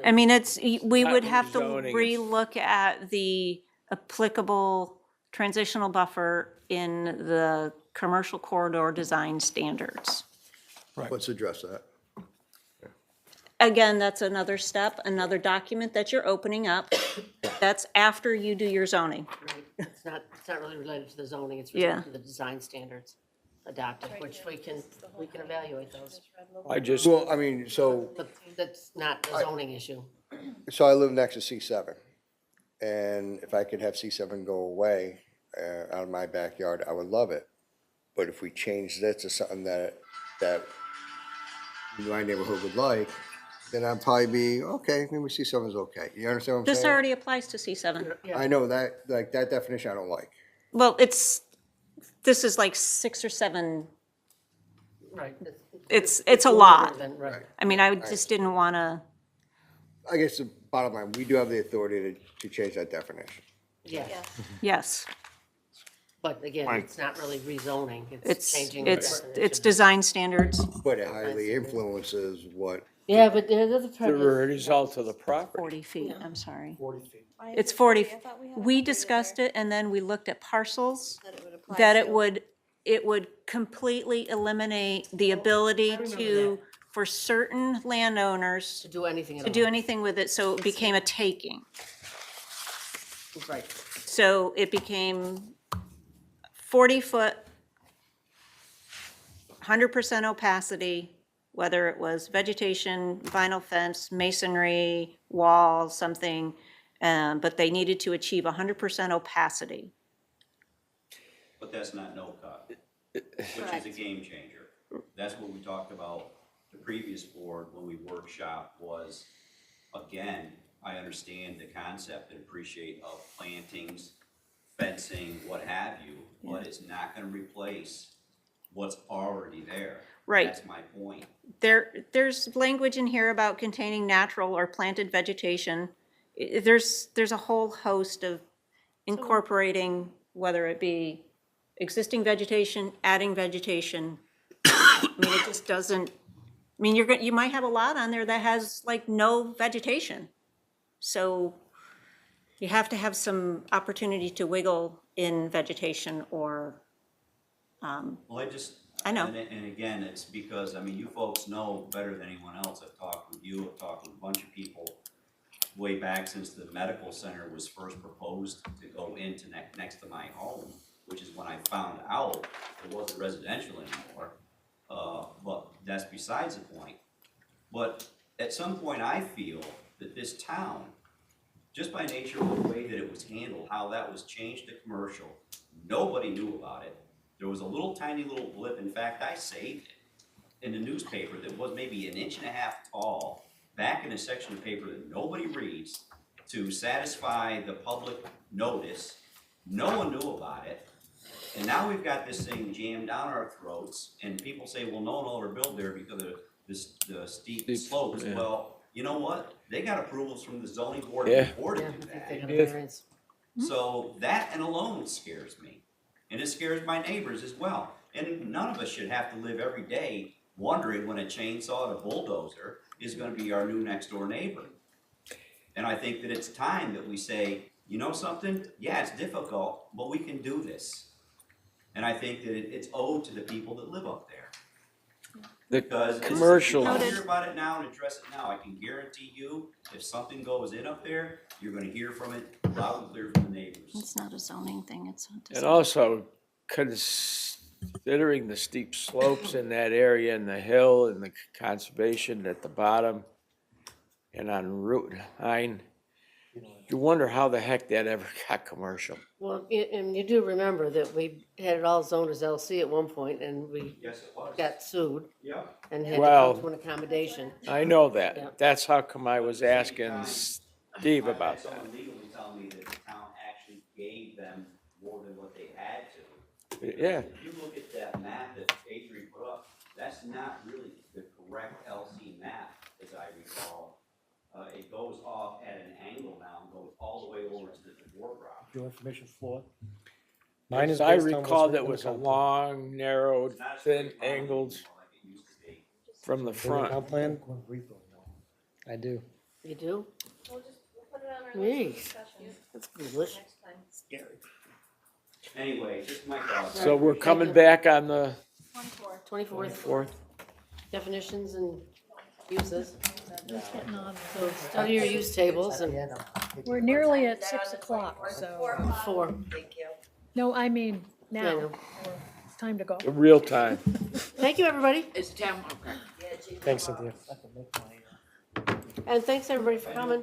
I mean, it's, we would Not have to zoning, it's- relook at the applicable transitional buffer in the commercial corridor design standards. let's address that. Again, that's another step, another document that you're opening up. That's after you do your zoning. It's not really related to the zoning, it's Yeah. related to the design standards adopted, which we can evaluate those. I just, Well, I mean, so, But that's not a zoning issue. so I live next to C7. And if I could have C7 go away out of my backyard, I would love it. But if we change that to something that my neighborhood would like, then I'd probably be, okay, maybe C7 is okay. You understand what I'm This saying? already applies to C7. I know that, like, that definition I don't like. Well, this is like 6 or 7, Right. it's a lot. Right. I mean, I just didn't want to, I guess the bottom line, we do have the authority to change that definition. Yeah, yes. but again, Right. it's not really rezoning, it's It's, changing. the it's definition. design standards. But it highly influences what, Yeah, but the other part the is, result of the property. 40 feet, I'm sorry. 40 feet. It's 40. We discussed it, and then we looked at parcels, that it would completely eliminate the ability for certain landowners to do anything at to all. do anything with it, so it became a taking. Right. So it became 40-foot, 100% opacity, whether it was vegetation, vinyl fence, masonry, wall, something, but they needed to achieve 100% opacity. But that's not no cut, which is a game changer. That's what we talked about the previous board when we workshop was, again, I understand the concept and appreciate of plantings, fencing, what have you, but it's not gonna replace what's already there. Right. That's my point. There's language in here about containing natural or planted vegetation. There's a whole host of incorporating, whether it be existing vegetation, adding vegetation. I mean, it just doesn't, I mean, you might have a lot on there that has like no vegetation. So you have to have some opportunity to wiggle in vegetation or, Well, I know. And again, it's because, I mean, you folks know better than anyone else. I've talked with you, I've talked with a bunch of people way back since the medical center was first proposed to go into next to my home, which is when I found out it wasn't residential anymore. But that's besides the point. But at some point, I feel that this town, just by nature of the way that it was handled, how that was changed to commercial, nobody knew about it. There was a tiny little blip. In fact, I saved it in the newspaper that was maybe 1.5 inches tall, back in a section of paper that nobody reads, to satisfy the public notice. No one knew about it. And now we've got this thing jammed down our throats, and people say, well, no one will ever build there because of the steep slopes. yeah. Well, you know what? They got approvals from the zoning board Yeah. before to Yeah, do I think that. they got a variance. So that and alone scares me. And it scares my neighbors as well. And none of us should have to live every day wondering when a chainsaw and a bulldozer is gonna be our new next door neighbor. And I think that it's time that we say, you know something? Yeah, it's difficult, but we can do this. And I think that it's owed to the people that live up there. The Because commercial, if you don't hear about it now and address it now, I can guarantee you, if something goes in up there, you're gonna hear from it loud and clear from the neighbors. It's not a zoning thing, it's not. and also considering the steep slopes in that area and the hill and the conservation at the bottom and on Route 9, you wonder how the heck that ever got commercial. Well, and you do remember that we had it all zoned as LC at one point, and we Yes, it was. got sued Yeah. and had to Well- come to an accommodation. I know Yeah. that. That's how come I was asking Steve about I had that. someone legally tell me that the town actually gave them more than what they had to. Yeah, If you look at that map that Adrian put up, that's not really the correct LC map, as I recall. It goes off at an angle now and goes all the way over to the DeBoer property. Your information floor? Mine is as I based on what's recall, written that in the was a comp plan. long, narrow, It's not a thin straight line angled anymore like it used to be. from the In the front. comp plan, I do. You do? We'll put it on our Hey. list for discussion That's foolish. next time. Anyway, just my thoughts. So we're coming you. back on the 24th, 4th. definitions and uses. It's getting on. So study your use tables and We're nearly at 6 o'clock, so, 4. Thank you. no, I mean, Yeah, I now, know. it's time to go. The real time. Thank you, everybody, Thanks, Cynthia. and thanks everybody for coming.